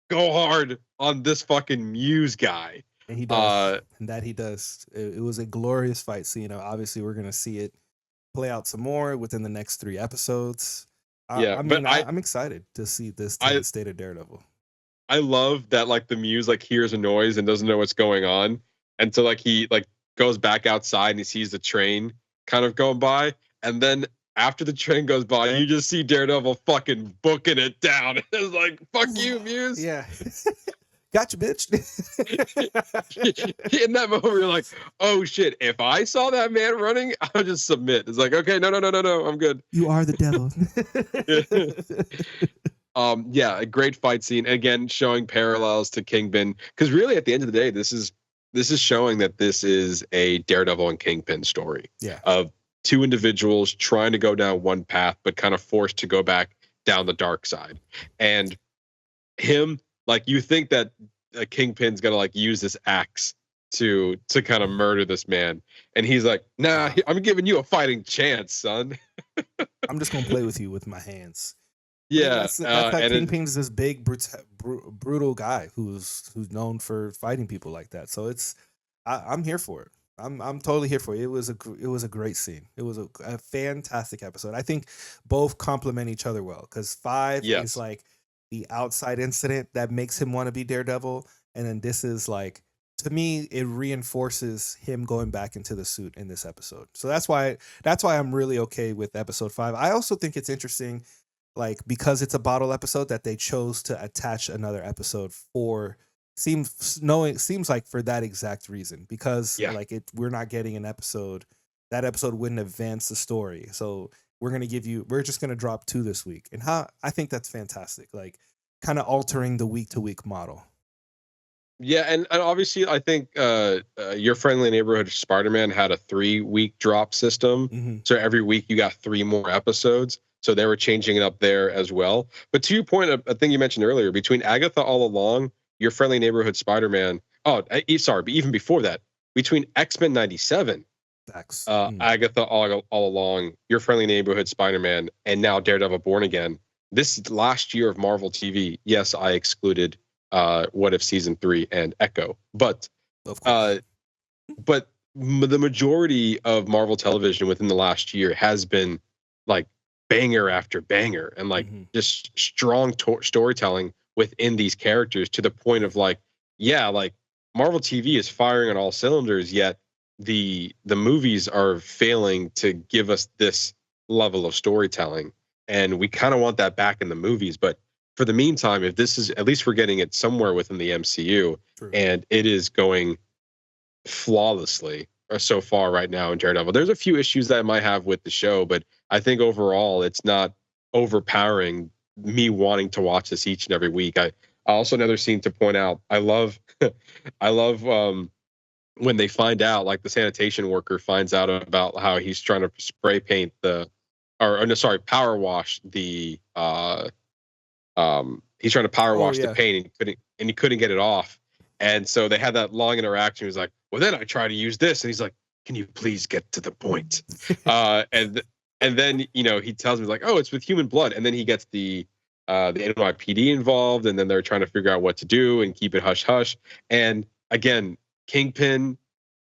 Go hard on this fucking Muse guy. And he does. And that he does. It was a glorious fight scene. Obviously, we're going to see it play out some more within the next 3 episodes. I'm excited to see this state of Daredevil. I love that, like, the Muse, like, hears a noise and doesn't know what's going on. And so, like, he, like, goes back outside and he sees the train kind of going by. And then after the train goes by, you just see Daredevil fucking booking it down. It's like, fuck you, Muse. Yeah. Gotcha, bitch. In that moment, you're like, oh shit, if I saw that man running, I would just submit. It's like, okay, no, I'm good. You are the devil. Yeah, a great fight scene. Again, showing parallels to Kingpin. Because really, at the end of the day, this is showing that this is a Daredevil and Kingpin story. Yeah. Of 2 individuals trying to go down one path, but kind of forced to go back down the dark side. And him, like, you think that Kingpin's gonna like use this axe to kind of murder this man, and he's like, nah, I'm giving you a fighting chance, son. I'm just gonna play with you with my hands. Yeah, that's like Kingpin's this big brutal guy who's known for fighting people like that. So I'm here for it. I'm totally here for it. It was a great scene. It was a fantastic episode. I think both complement each other well, because 5 is like the outside incident that makes him want to be Daredevil, and then this is like, to me, it reinforces him going back into the suit in this episode. So that's why I'm really okay with episode 5. I also think it's interesting, like, because it's a bottle episode, that they chose to attach another episode for seems like for that exact reason, because like we're not getting an episode. That episode wouldn't advance the story. So we're just gonna drop 2 this week. And I think that's fantastic. Like kind of altering the week to week model. Yeah, and obviously I think Your Friendly Neighborhood Spider-Man had a 3-week drop system. Mm-hmm. So every week you got 3 more episodes. So they were changing it up there as well. But to your point, a thing you mentioned earlier, between Agatha All Along, Your Friendly Neighborhood Spider-Man, but even before that, between X-Men 97, Agatha All Along, Your Friendly Neighborhood Spider-Man, and now Daredevil Born Again, this last year of Marvel TV, yes, I excluded What If Season 3 and Echo. But the majority of Marvel television within the last year has been like banger after banger and like just strong storytelling within these characters to the point of like, yeah, like Marvel TV is firing on all cylinders, yet the movies are failing to give us this level of storytelling. And we kind of want that back in the movies. But for the meantime, if this is, at least we're getting it somewhere within the MCU. True. And it is going flawlessly so far right now in Daredevil. There's a few issues that I might have with the show, but I think overall it's not overpowering me wanting to watch this each and every week. I also, another scene to point out, I love when they find out, like the sanitation worker finds out about how he's trying to spray paint power wash the he's trying to power wash the paint and he couldn't get it off. And so they had that long interaction. He's like, well, then I try to use this. And he's like, can you please get to the point? And then, he tells me like, oh, it's with human blood. And then he gets the NYPD involved, and then they're trying to figure out what to do and keep it hush hush. And again, Kingpin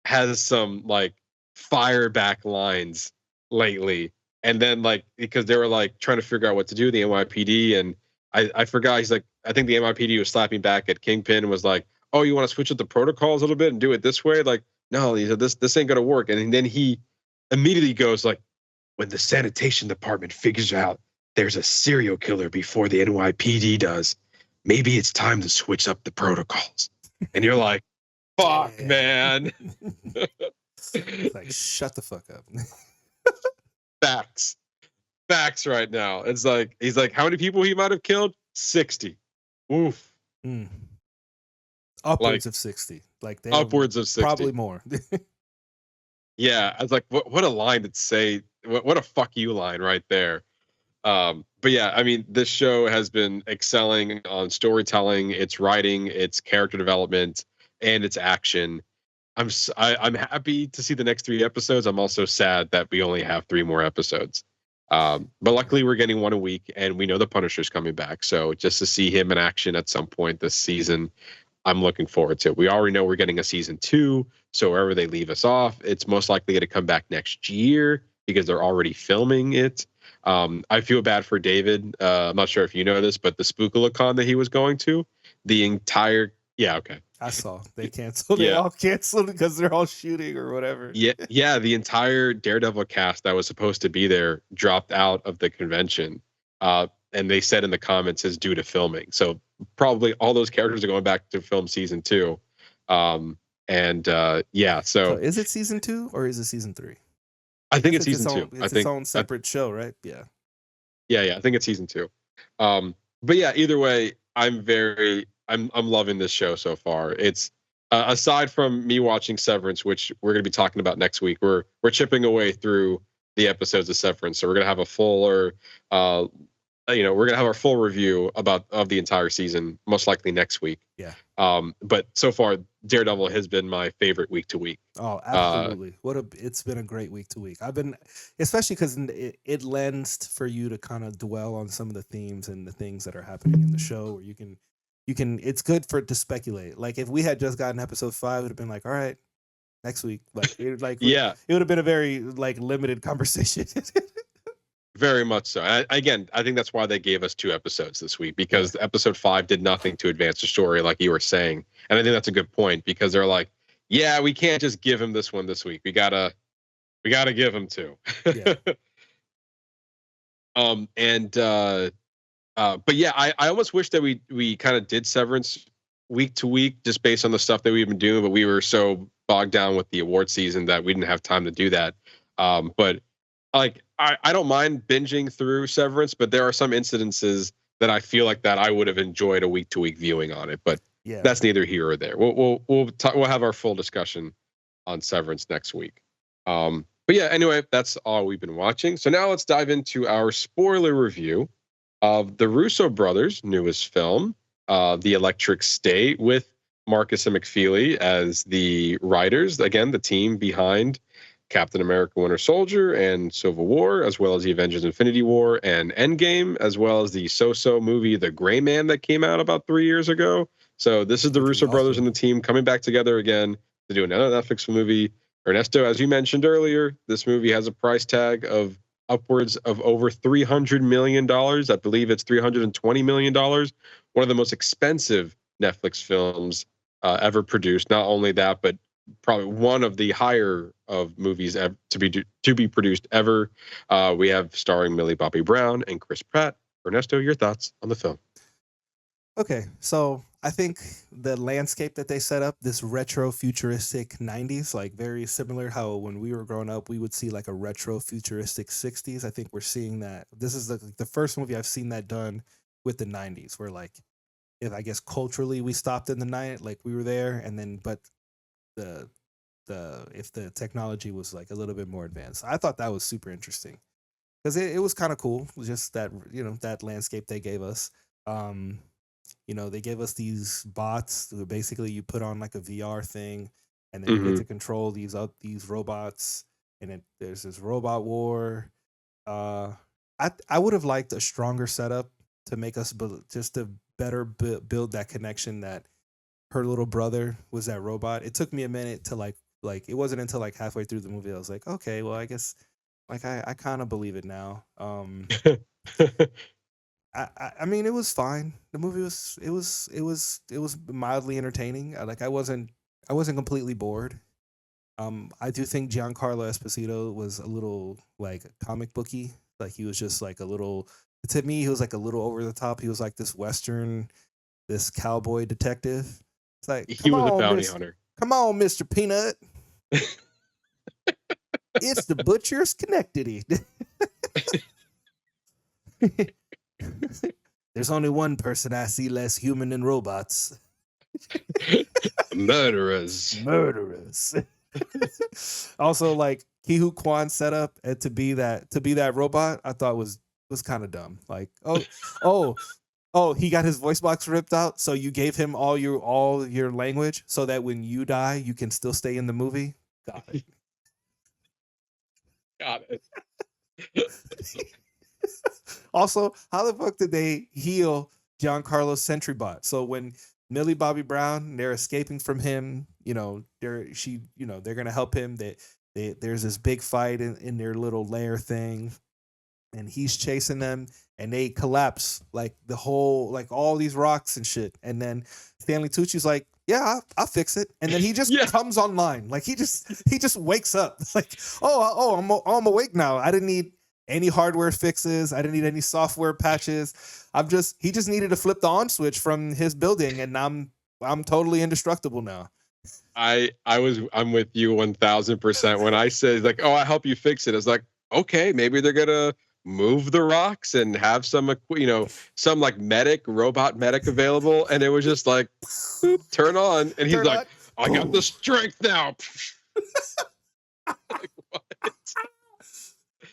has some like fire back lines lately. And then like, because they were like trying to figure out what to do, the NYPD, and I forgot, he's like, I think the NYPD was slapping back at Kingpin and was like, oh, you want to switch up the protocols a little bit and do it this way? Like, no, he said, this ain't gonna work. And then he immediately goes like, when the sanitation department figures out there's a serial killer before the NYPD does, maybe it's time to switch up the protocols. And you're like, fuck, man. Like, shut the fuck up. Facts right now. It's like, he's like, how many people he might have killed? 60. Oof. Upwards of 60. Like upwards of 60. Probably more. Yeah. I was like, what a line to say. What a fuck you line right there. But yeah, I mean, this show has been excelling on storytelling, its writing, its character development, and its action. I'm happy to see the next 3 episodes. I'm also sad that we only have 3 more episodes. But luckily we're getting 1 a week, and we know the Punisher's coming back. So just to see him in action at some point this season, I'm looking forward to it. We already know we're getting a season 2. So wherever they leave us off, it's most likely going to come back next year because they're already filming it. I feel bad for David. I'm not sure if you know this, but the Spookula-con that he was going to, the entire... Yeah, okay. I saw. They canceled. They all canceled because they're all shooting or whatever. Yeah. The entire Daredevil cast that was supposed to be there dropped out of the convention. And they said in the comments is due to filming. So probably all those characters are going back to film season 2. So is it season 2 or is it season 3? I think it's season 2. It's its own separate show, right? Yeah. Yeah. I think it's season 2. But yeah, either way, I'm loving this show so far. It's aside from me watching Severance, which we're going to be talking about next week. We're chipping away through the episodes of Severance, so we're going to have a fuller, we're going to have our full review of the entire season, most likely next week. Yeah. But so far, Daredevil has been my favorite week to week. Oh, absolutely! It's been a great week to week. I've been, especially because it lends for you to kind of dwell on some of the themes and the things that are happening in the show, where you can. It's good for it to speculate. Like if we had just gotten episode 5, it would have been like, all right, next week. It would have been a very like limited conversation. Very much so. I think that's why they gave us 2 episodes this week, because episode 5 did nothing to advance the story, like you were saying. And I think that's a good point, because they're like, yeah, we can't just give him this one this week. We gotta give him 2. Yeah. But yeah, I almost wish that we kind of did Severance week to week, just based on the stuff that we've been doing, but we were so bogged down with the award season that we didn't have time to do that. But like I don't mind binging through Severance, but there are some incidences that I feel like that I would have enjoyed a week to week viewing on it. But Yeah. that's neither here or there. We'll have our full discussion on Severance next week. But yeah, anyway, that's all we've been watching. So now let's dive into our spoiler review of the Russo brothers' newest film, The Electric State, with Marcus and McFeely as the writers. Again, the team behind Captain America Winter Soldier and Civil War, as well as the Avengers Infinity War and Endgame, as well as the so-so movie The Gray Man that came out about 3 years ago. So this is the Russo brothers and the team coming back together again to do another Netflix movie. Ernesto, as you mentioned earlier, this movie has a price tag of upwards of over $300 million. I believe it's $320 million. One of the most expensive Netflix films ever produced. Not only that, but probably one of the higher of movies to be produced ever. We have starring Millie Bobby Brown and Chris Pratt. Ernesto, your thoughts on the film? Okay, so I think the landscape that they set up, this retro futuristic 90s, like very similar how when we were growing up, we would see like a retro futuristic 60s. I think we're seeing that. This is the first movie I've seen that done with the 90s, where like, if I guess culturally we stopped in the night, like we were there, and then but the if the technology was like a little bit more advanced. I thought that was super interesting because it was kind of cool, just that, that landscape they gave us. They gave us these bots that basically you put on like a VR thing, and then you get to control these robots, and there's this robot war. I would have liked a stronger setup to make us just to better build that connection that her little brother was that robot. It took me a minute to like it wasn't until like halfway through the movie I was like, okay, well, I guess like I kind of believe it now. I mean, it was fine. The movie was mildly entertaining. I wasn't completely bored. I do think Giancarlo Esposito was a little like comic booky. Like he was just like a little, to me, he was like a little over the top. He was like this cowboy detective. It's like, he was a bounty hunter. Come on, Mr. Peanut. It's the Butcher's Schenectady. There's only one person I see less human than robots. Murderers. Also, like Ki-Hu Kwan set up and to be that robot, I thought was kind of dumb. Like, oh, he got his voice box ripped out, so you gave him all your language so that when you die, you can still stay in the movie. Got it. Got it. Also, how the fuck did they heal Giancarlo's Sentry Bot? So when Millie Bobby Brown, they're escaping from him, they're gonna help him. There's this big fight in their little lair thing, and he's chasing them, and they collapse like the whole, like all these rocks and shit. And then Stanley Tucci's like, yeah, I'll fix it. And then he just comes online. Like he just wakes up. Like, I'm awake now. I didn't need any hardware fixes. I didn't need any software patches. He just needed to flip the on switch from his building, and I'm totally indestructible now. I'm with you 1000%. When I said like, I help you fix it, it's like, okay, maybe they're gonna move the rocks and have some like robot medic available, and it was just like, boop, turn on, and he's like, I got the strength now. Like, what?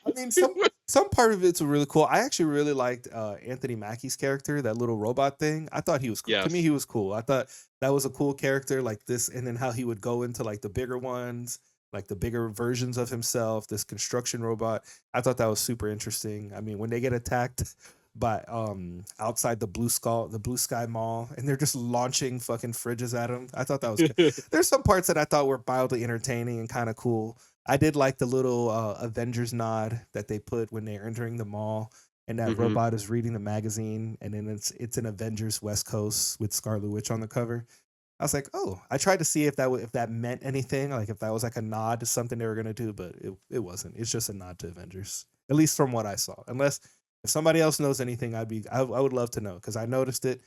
I mean, some part of it's really cool. I actually really liked Anthony Mackie's character, that little robot thing. I thought he was cool. Yes. To me, he was cool. I thought that was a cool character, like this, and then how he would go into like the bigger ones, like the bigger versions of himself, this construction robot. I thought that was super interesting. I mean, when they get attacked by outside the Blue Sky Mall, and they're just launching fucking fridges at him. I thought that was good. There's some parts that I thought were mildly entertaining and kind of cool. I did like the little Avengers nod that they put when they're entering the mall, and that robot is reading the magazine, and then it's an Avengers West Coast with Scarlet Witch on the cover. I was like, oh, I tried to see if that meant anything, like if that was like a nod to something they were gonna do, but it wasn't. It's just a nod to Avengers, at least from what I saw. Unless if somebody else knows anything, I would love to know, because I noticed it.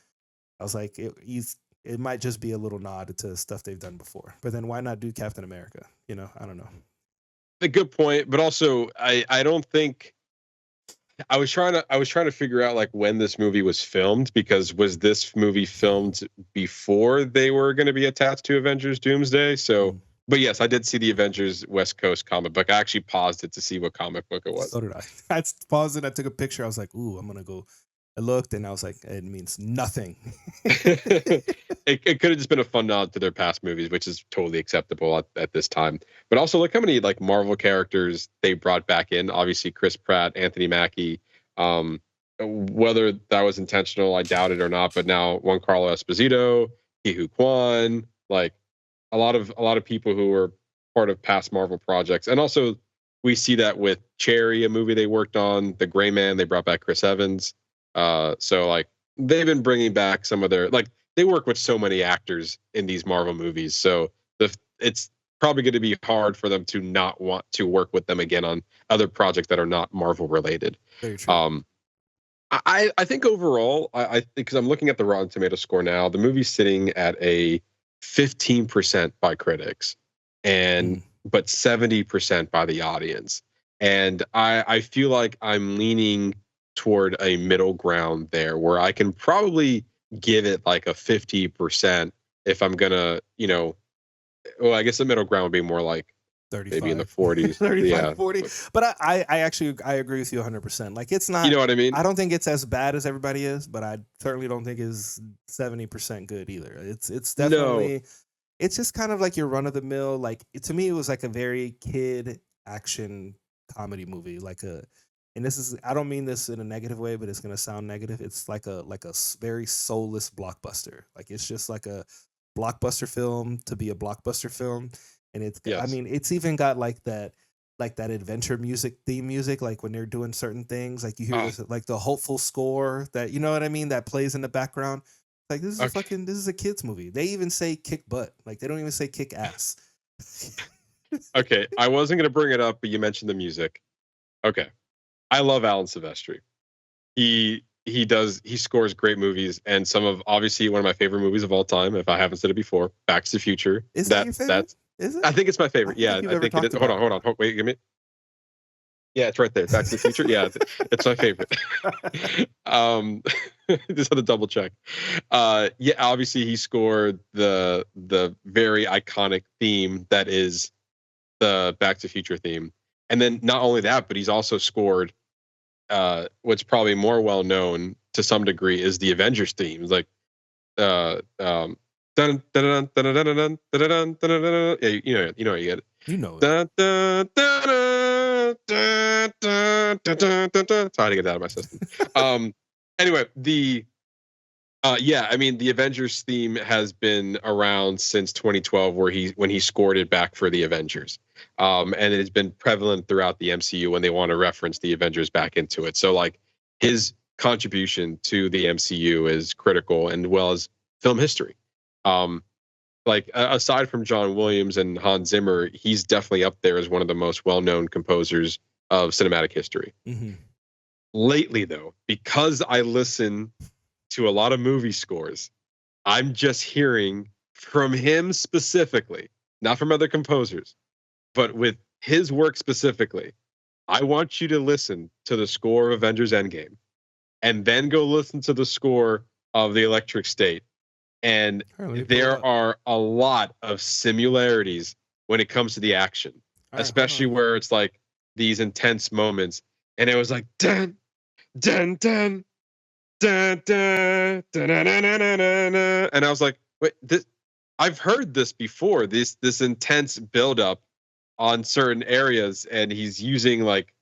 I was like, it might just be a little nod to stuff they've done before. But then why not do Captain America? I don't know. a good point, but also I don't think I was trying to figure out like when this movie was filmed, because was this movie filmed before they were going to be attached to Avengers Doomsday? So, but yes, I did see the Avengers West Coast comic book. I actually paused it to see what comic book it was. So did I. I paused it. I took a picture. I was like, "Ooh, I'm gonna go." I looked and I was like, "It means nothing." It could have just been a fun nod to their past movies, which is totally acceptable at this time. But also, look how many like Marvel characters they brought back in. Obviously, Chris Pratt, Anthony Mackie. Whether that was intentional, I doubt it or not. But now Giancarlo Esposito, Ki Kwan, like a lot of people who were part of past Marvel projects, and also we see that with Cherry, a movie they worked on, The Gray Man. They brought back Chris Evans. So like they've been bringing back some of their like they work with so many actors in these Marvel movies. So it's probably going to be hard for them to not want to work with them again on other projects that are not Marvel related. Very true. I think overall, I think because I'm looking at the Rotten Tomato score now, the movie's sitting at a 15% by critics, and but 70% by the audience. And I feel like I'm leaning toward a middle ground there, where I can probably give it like a 50% if I'm gonna, well, I guess the middle ground would be more like 35. maybe in the 40s. 35, yeah. 40. But I actually I agree with you 100%. Like it's not, You know what I mean? I don't think it's as bad as everybody is, but I certainly don't think it's 70% good either. It's definitely it's just kind of like your run of the mill. Like to me, it was like a very kid action comedy movie. And this is, I don't mean this in a negative way, but it's gonna sound negative. It's like a very soulless blockbuster. Like it's just like a blockbuster film to be a blockbuster film. And it's, I Yes. mean, it's even got like that adventure music, theme music, like when they're doing certain things, like you hear this, like the hopeful score that, you know what I mean, that plays in the background. Like this is this is a kids movie. They even say kick butt. Like they don't even say kick ass. Okay, I wasn't gonna bring it up, but you mentioned the music. Okay, I love Alan Silvestri. He scores great movies, and some of obviously one of my favorite movies of all time, if I haven't said it before, Back to the Future. Is that your favorite? Is it? I think it's my favorite. I I think it is. Hold on. Wait, give me. Yeah, it's right there. Back to the Future. Yeah, it's my favorite. Just had to double check. Yeah, obviously he scored the very iconic theme that is the Back to the Future theme, and then not only that, but he's also scored what's probably more well known to some degree is the Avengers theme. It's like dun, dun, dun, dun, dun, dun, dun, dun, dun, dun, dun. Yeah, you get it. You know it. Dun, dun, dun, dun, dun, dun, dun, dun, dun. Sorry to get that out of my system. Anyway, I mean the Avengers theme has been around since 2012, when he scored it back for the Avengers. And it has been prevalent throughout the MCU when they want to reference the Avengers back into it. So like his contribution to the MCU is critical, and well as film history. Like aside from John Williams and Hans Zimmer, he's definitely up there as one of the most well-known composers of cinematic history. Mm-hmm. Lately, though, because I listen to a lot of movie scores, I'm just hearing from him specifically, not from other composers, but with his work specifically. I want you to listen to the score of Avengers Endgame, and then go listen to the score of The Electric State. And there are a lot of similarities when it comes to the action, especially where it's like these intense moments. And it was like, dun, dun, dun, dun, dun, dun, dun, dun, dun, dun, dun. And I was like, wait, I've heard this before, this intense buildup on certain areas, and he's using like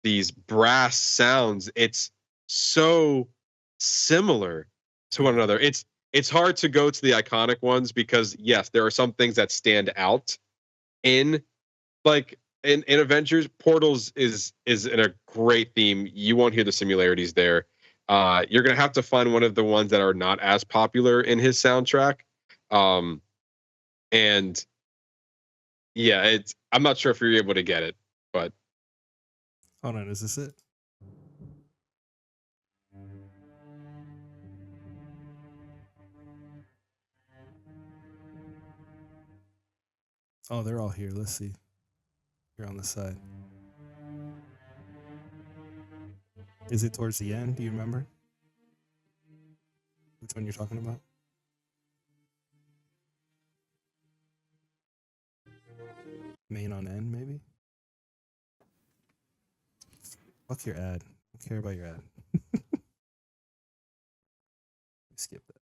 these brass sounds. It's so similar to one another. It's hard to go to the iconic ones because yes, there are some things that stand out in Avengers. Portals is in a great theme. You won't hear the similarities there. You're gonna have to find one of the ones that are not as popular in his soundtrack. And yeah, I'm not sure if you're able to get it, but hold on, is this it? Oh, they're all here. Let's see. Here on the side. Is it towards the end? Do you remember? Which one you're talking about? Main on end, maybe? Fuck your ad. I don't care about your ad. Skip that.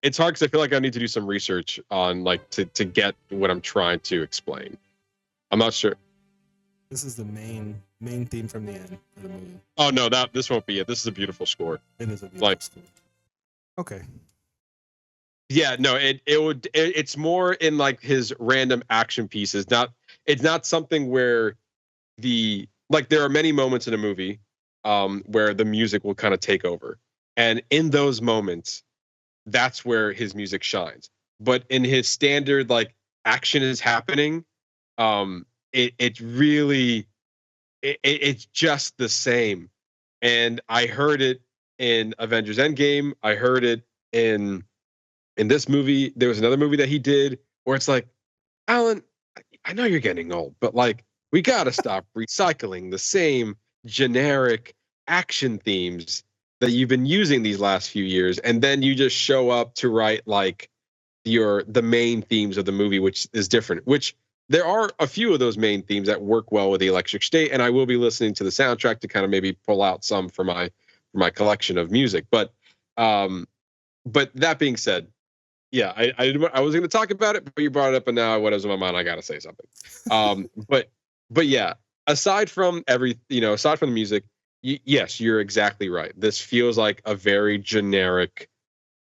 It's hard because I feel like I need to do some research on like to get what I'm trying to explain. I'm not sure. This is the main theme from the end of the movie. Oh no, this won't be it. This is a beautiful score. It is a beautiful score. Okay. Yeah, no, it's more in like his random action pieces. It's not something where there are many moments in a movie where the music will kind of take over. And in those moments, that's where his music shines. But in his standard like action is happening, it's just the same. And I heard it in Avengers Endgame. I heard it in this movie. There was another movie that he did where it's like, Alan, I know you're getting old, but like we gotta stop recycling the same generic action themes that you've been using these last few years, and then you just show up to write like the main themes of the movie, which is different. Which there are a few of those main themes that work well with the Electric State, and I will be listening to the soundtrack to kind of maybe pull out some for my collection of music. But that being said, yeah, I was going to talk about it, but you brought it up, and now what is in my mind? I got to say something. But yeah, aside from the music, yes, you're exactly right. This feels like a very generic,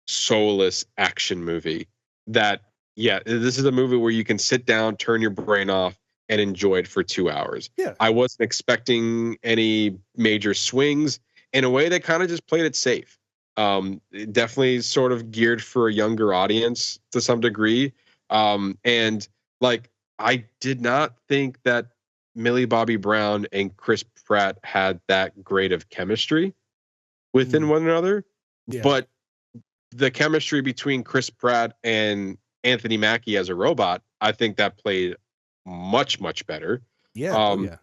soulless action movie. That this is a movie where you can sit down, turn your brain off, and enjoy it for 2 hours. Yeah, I wasn't expecting any major swings. In a way, they kind of just played it safe. Definitely sort of geared for a younger audience to some degree. And like, I did not think that Millie Bobby Brown and Chris Pratt had that great of chemistry within one another. Yeah. But the chemistry between Chris Pratt and Anthony Mackie as a robot, I think that played much, much better. Yeah.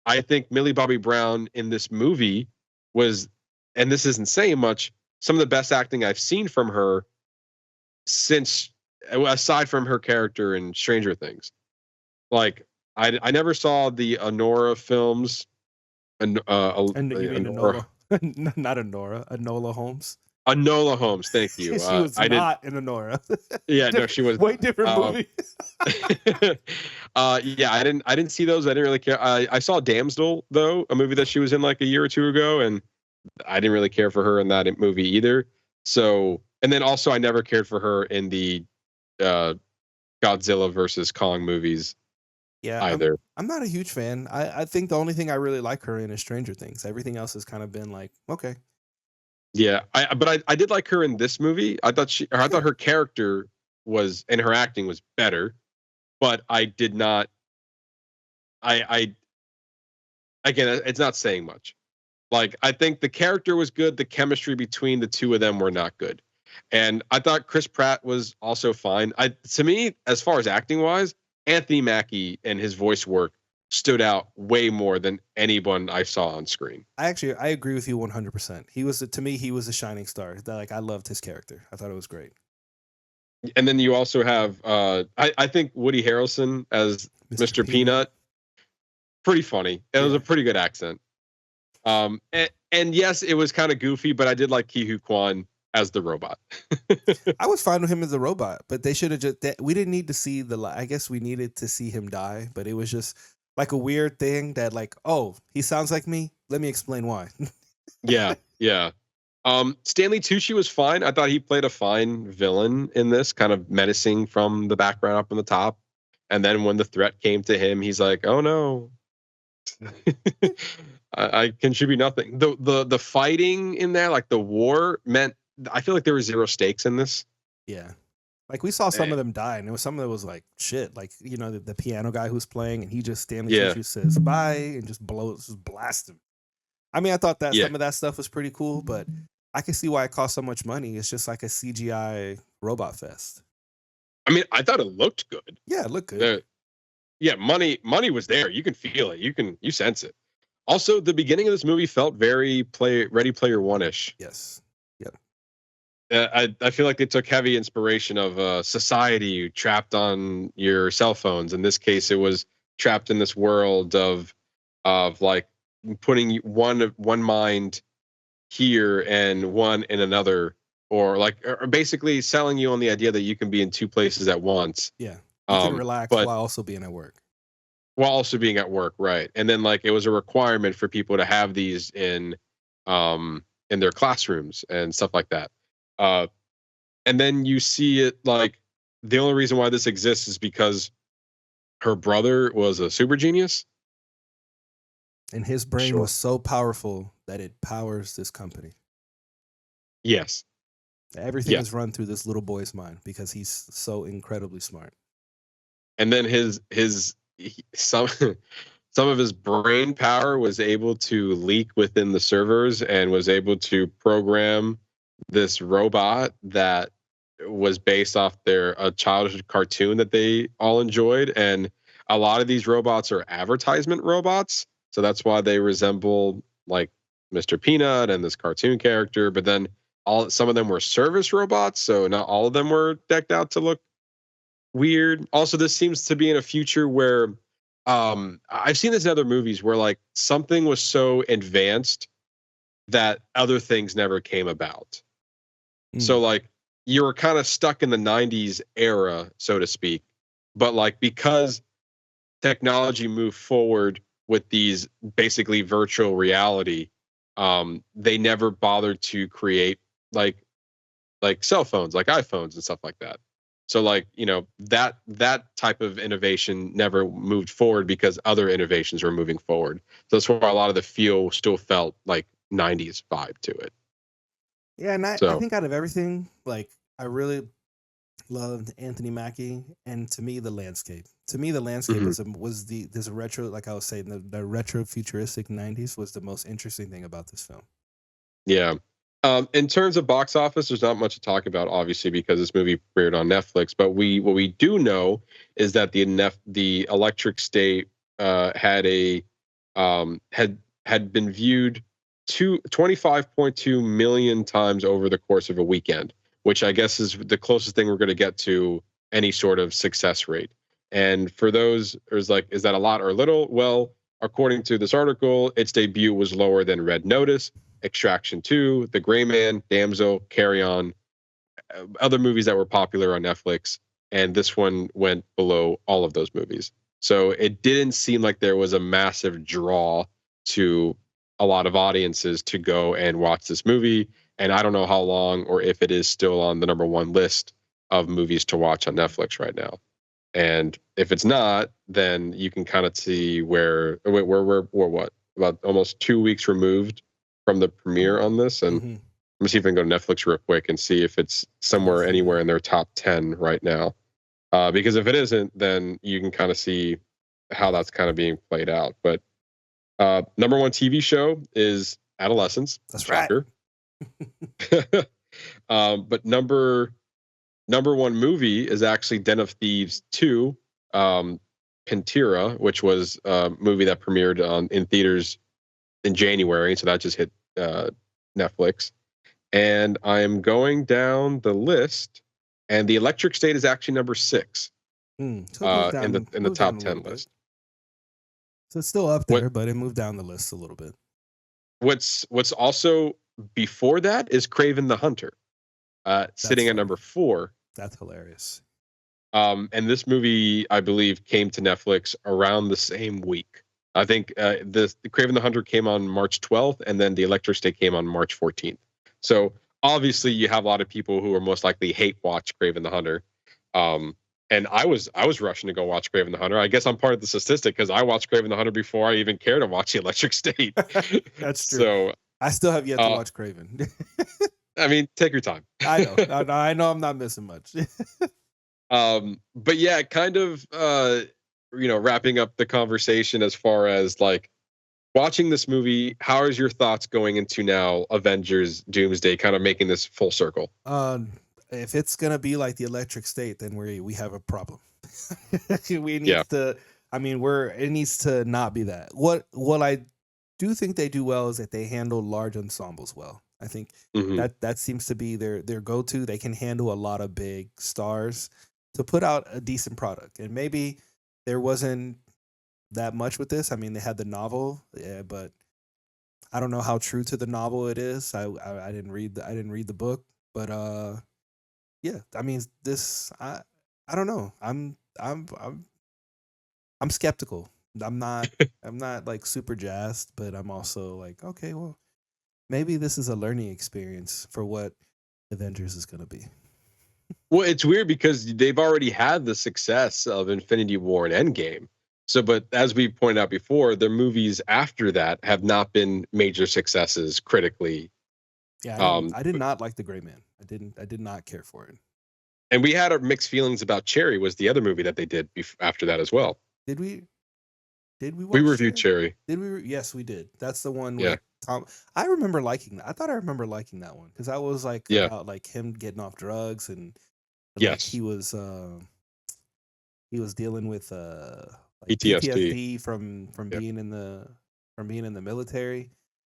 I think Millie Bobby Brown in this movie was, and this isn't saying much, some of the best acting I've seen from her since, aside from her character in Stranger Things. Like, I never saw the Anora films. Enola. Not Anora. Enola Holmes. Enola Holmes, thank you. She was not in Anora. Yeah, no, she was. Way different movie. Yeah, I didn't see those. I didn't really care. I saw Damsel though, a movie that she was in like a year or two ago, and I didn't really care for her in that movie either. So, and then also I never cared for her in the Godzilla versus Kong movies. Yeah, either. I'm not a huge fan. I think the only thing I really like her in is Stranger Things. Everything else has kind of been like, okay. Yeah, but I did like her in this movie. I thought her character was, and her acting was better, but I did not. Again, it's not saying much. Like, I think the character was good. The chemistry between the two of them were not good, and I thought Chris Pratt was also fine. To me, as far as acting wise, Anthony Mackie and his voice work stood out way more than anyone I saw on screen. I agree with you 100%. To me, he was a shining star. Like, I loved his character. I thought it was great. And then you also have, I think Woody Harrelson as Mr. Peanut. Pretty funny. It was a pretty good accent. And yes, it was kind of goofy, but I did like Ki-Hu Kwan as the robot. I was fine with him as a robot, but they should have we didn't need to see I guess we needed to see him die, but it was just like a weird thing that like, oh, he sounds like me. Let me explain why. Yeah. Stanley Tucci was fine. I thought he played a fine villain in this, kind of menacing from the background up on the top. And then when the threat came to him, he's like, oh no. I contribute nothing. The fighting in there, like the war, meant I feel like there were zero stakes in this. Yeah. Like, we saw some of them die, and there was some that was like, shit, like, you know, the piano guy who's playing, and he just Stanley Tucci says bye and just blast him. I mean, I thought that some of that stuff was pretty cool, but I can see why it cost so much money. It's just like a CGI Robot Fest. I mean, I thought it looked good. Yeah, it looked good. Money was there. You can feel it. You sense it. Also, the beginning of this movie felt very Ready Player One-ish. Yes. Yep. I feel like they took heavy inspiration of society trapped on your cell phones. In this case, it was trapped in this world of like putting one mind here and one in another, or basically selling you on the idea that you can be in two places at once. Yeah. You can relax while also being at work. While also being at work, right? And then it was a requirement for people to have these in their classrooms and stuff like that. And then you see it the only reason why this exists is because her brother was a super genius. And his brain was so powerful that it powers this company. Yes. Everything is run through this little boy's mind because he's so incredibly smart. And then some of his brain power was able to leak within the servers and was able to program this robot that was based off a childhood cartoon that they all enjoyed. And a lot of these robots are advertisement robots. So that's why they resemble Mr. Peanut and this cartoon character. But then some of them were service robots. So not all of them were decked out to look weird. Also, this seems to be in a future where I've seen this in other movies where something was so advanced that other things never came about. So you were kind of stuck in the 90s era, so to speak. But because technology moved forward with these basically virtual reality, they never bothered to create like cell phones, like iPhones and stuff like that. So that type of innovation never moved forward because other innovations were moving forward. So that's why a lot of the feel still felt like 90s vibe to it. Yeah, and I think out of everything, I really loved Anthony Mackie, and to me the landscape. Was this retro, like I was saying, the retro futuristic 90s was the most interesting thing about this film. Yeah. In terms of box office, there's not much to talk about, obviously, because this movie premiered on Netflix. But what we do know is that the Electric State had been viewed 25.2 million times over the course of a weekend, which I guess is the closest thing we're going to get to any sort of success rate. And for those, is that a lot or little? Well, according to this article, its debut was lower than Red Notice, Extraction 2, The Gray Man, Damsel, Carry On, other movies that were popular on Netflix, and this one went below all of those movies. So it didn't seem like there was a massive draw to a lot of audiences to go and watch this movie. And I don't know how long or if it is still on the #1 list of movies to watch on Netflix right now. And if it's not, then you can kind of see we're what, about almost 2 weeks removed from the premiere on this. And let me see if I can go to Netflix real quick and see if it's anywhere in their top 10 right now. Because if it isn't, then you can kind of see how that's kind of being played out. But #1 TV show is Adolescence. That's shocker. Right. But number one movie is actually Den of Thieves 2, Pantera, which was a movie that premiered in theaters in January. So that just hit Netflix. And I'm going down the list, and The Electric State is actually number 6 in the top 10 list. So it's still up there, but it moved down the list a little bit. What's also before that is Kraven the Hunter, sitting at number 4. That's hilarious. And this movie, I believe, came to Netflix around the same week. I think the Kraven the Hunter came on March 12th, and then The Electric State came on March 14th. So obviously, you have a lot of people who are most likely hate watch Kraven the Hunter. And I was rushing to go watch Kraven the Hunter. I guess I'm part of the statistic because I watched Kraven the Hunter before I even cared to watch The Electric State. That's true. So I still have yet to watch Kraven. I mean, take your time. I know I'm not missing much. But yeah, kind of wrapping up the conversation as far as watching this movie, how is your thoughts going into now Avengers Doomsday, kind of making this full circle? if it's gonna be like the Electric State, then we have a problem. We need Yeah. to. I mean, it needs to not be that. What I do think they do well is that they handle large ensembles well. I think Mhm. that seems to be their go-to. They can handle a lot of big stars to put out a decent product. And maybe there wasn't that much with this. I mean, they had the novel, yeah, but I don't know how true to the novel it is. I didn't read the book, but yeah. I mean, this I don't know. I'm skeptical. I'm not I'm not like super jazzed, but I'm also like, okay, well, maybe this is a learning experience for what Avengers is going to be. Well, it's weird because they've already had the success of Infinity War and Endgame. So, but as we pointed out before, their movies after that have not been major successes critically. Yeah, Um, I did not like The Gray Man. I did not care for it. and we had our mixed feelings about Cherry was the other movie that they did after that as well. Did we watch We reviewed Cherry. Did we? Yes, we did. That's the one Yeah. with Tom. I remember liking that. I thought I remember liking that one because that was like Yeah. about like him getting off drugs and like Yes. he was dealing with like PTSD. PTSD from Yeah. being in the military.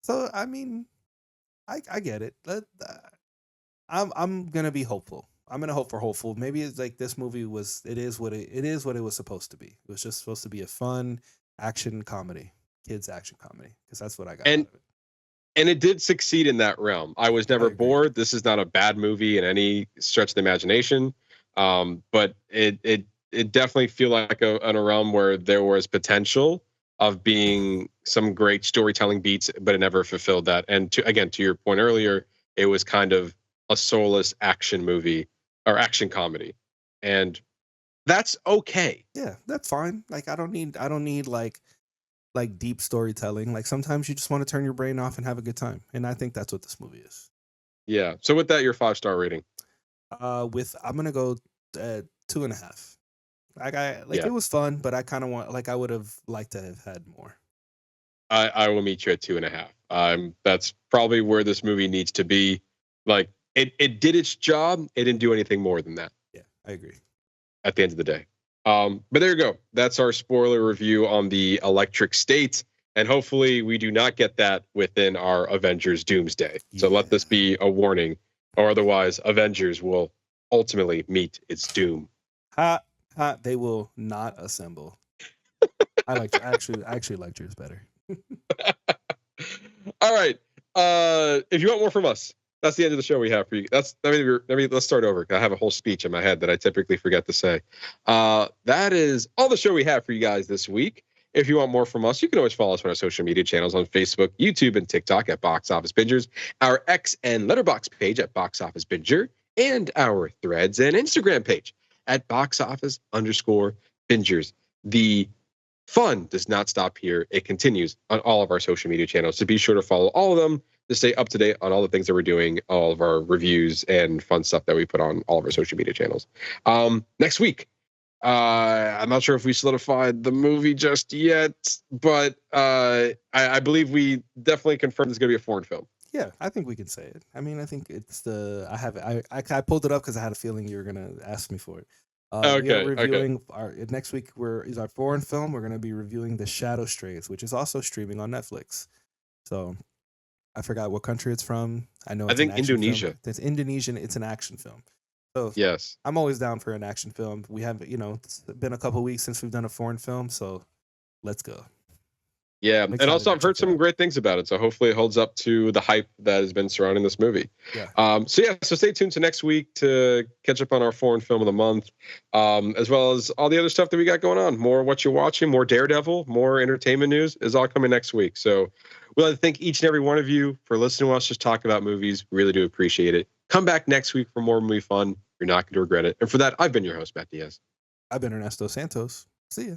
So I mean, I get it. I'm gonna be hopeful. I'm gonna hope for hopeful. Maybe it's like this movie was. It is what it was supposed to be. It was just supposed to be a fun action comedy, kids action comedy, because that's what I got And- out of it. And it did succeed in that realm. I was never agree. bored. This is not a bad movie in any stretch of the imagination. But it definitely feel like in a realm where there was potential of being some great storytelling beats, but it never fulfilled that. And to your point earlier, it was kind of a soulless action movie or action comedy, and that's okay. Yeah, that's fine. Like I don't need like deep storytelling. Like sometimes you just want to turn your brain off and have a good time, and I think that's what this movie is. Yeah. So with that, your 5-star rating. I'm gonna go 2.5. Yeah. It was fun, but I kind of want I would have liked to have had more. I will meet you at 2.5. That's probably where this movie needs to be. Like it did its job. It didn't do anything more than that Yeah, I agree. at the end of the day. But there you go. That's our spoiler review on the Electric State. And hopefully we do not get that within our Avengers Doomsday. So let this be a warning, or otherwise Avengers will ultimately meet its doom. They will not assemble. I actually like yours better. All right. If you want more from us, that's the end of the show we have for you. Let's start over. I have a whole speech in my head that I typically forget to say. That is all the show we have for you guys this week. If you want more from us, you can always follow us on our social media channels on Facebook, YouTube, and TikTok at Box Office Bingers, our X and Letterboxd page at Box Office Binger, and our Threads and Instagram page at box_office_bingers. The fun does not stop here. It continues on all of our social media channels. So be sure to follow all of them to stay up to date on all the things that we're doing, all of our reviews and fun stuff that we put on all of our social media channels. Next week, I'm not sure if we solidified the movie just yet, but I believe we definitely confirmed it's going to be a foreign film. Yeah, I think we can say it. I mean, I think it's I pulled it up because I had a feeling you were gonna ask me for it. We Okay, are reviewing our next week. Is our foreign film. We're gonna be reviewing The Shadow Strays, which is also streaming on Netflix. So I forgot what country it's from. I know. I think Indonesia. It's Indonesian. It's an action film. So Yes. I'm always down for an action film. We have, it's been a couple weeks since we've done a foreign film, so let's go. Yeah, I'm and excited also to I've heard check it some out. great things about it, so hopefully it holds up to the hype that has been surrounding this movie. Yeah. So stay tuned to next week to catch up on our foreign film of the month, as well as all the other stuff that we got going on. More Whatcha Watchin, more Daredevil, more entertainment news is all coming next week. So we'd like to thank each and every one of you for listening to us just talk about movies. Really do appreciate it. Come back next week for more movie fun. You're not going to regret it. And for that, I've been your host, Matt Diaz. I've been Ernesto Santos. See ya.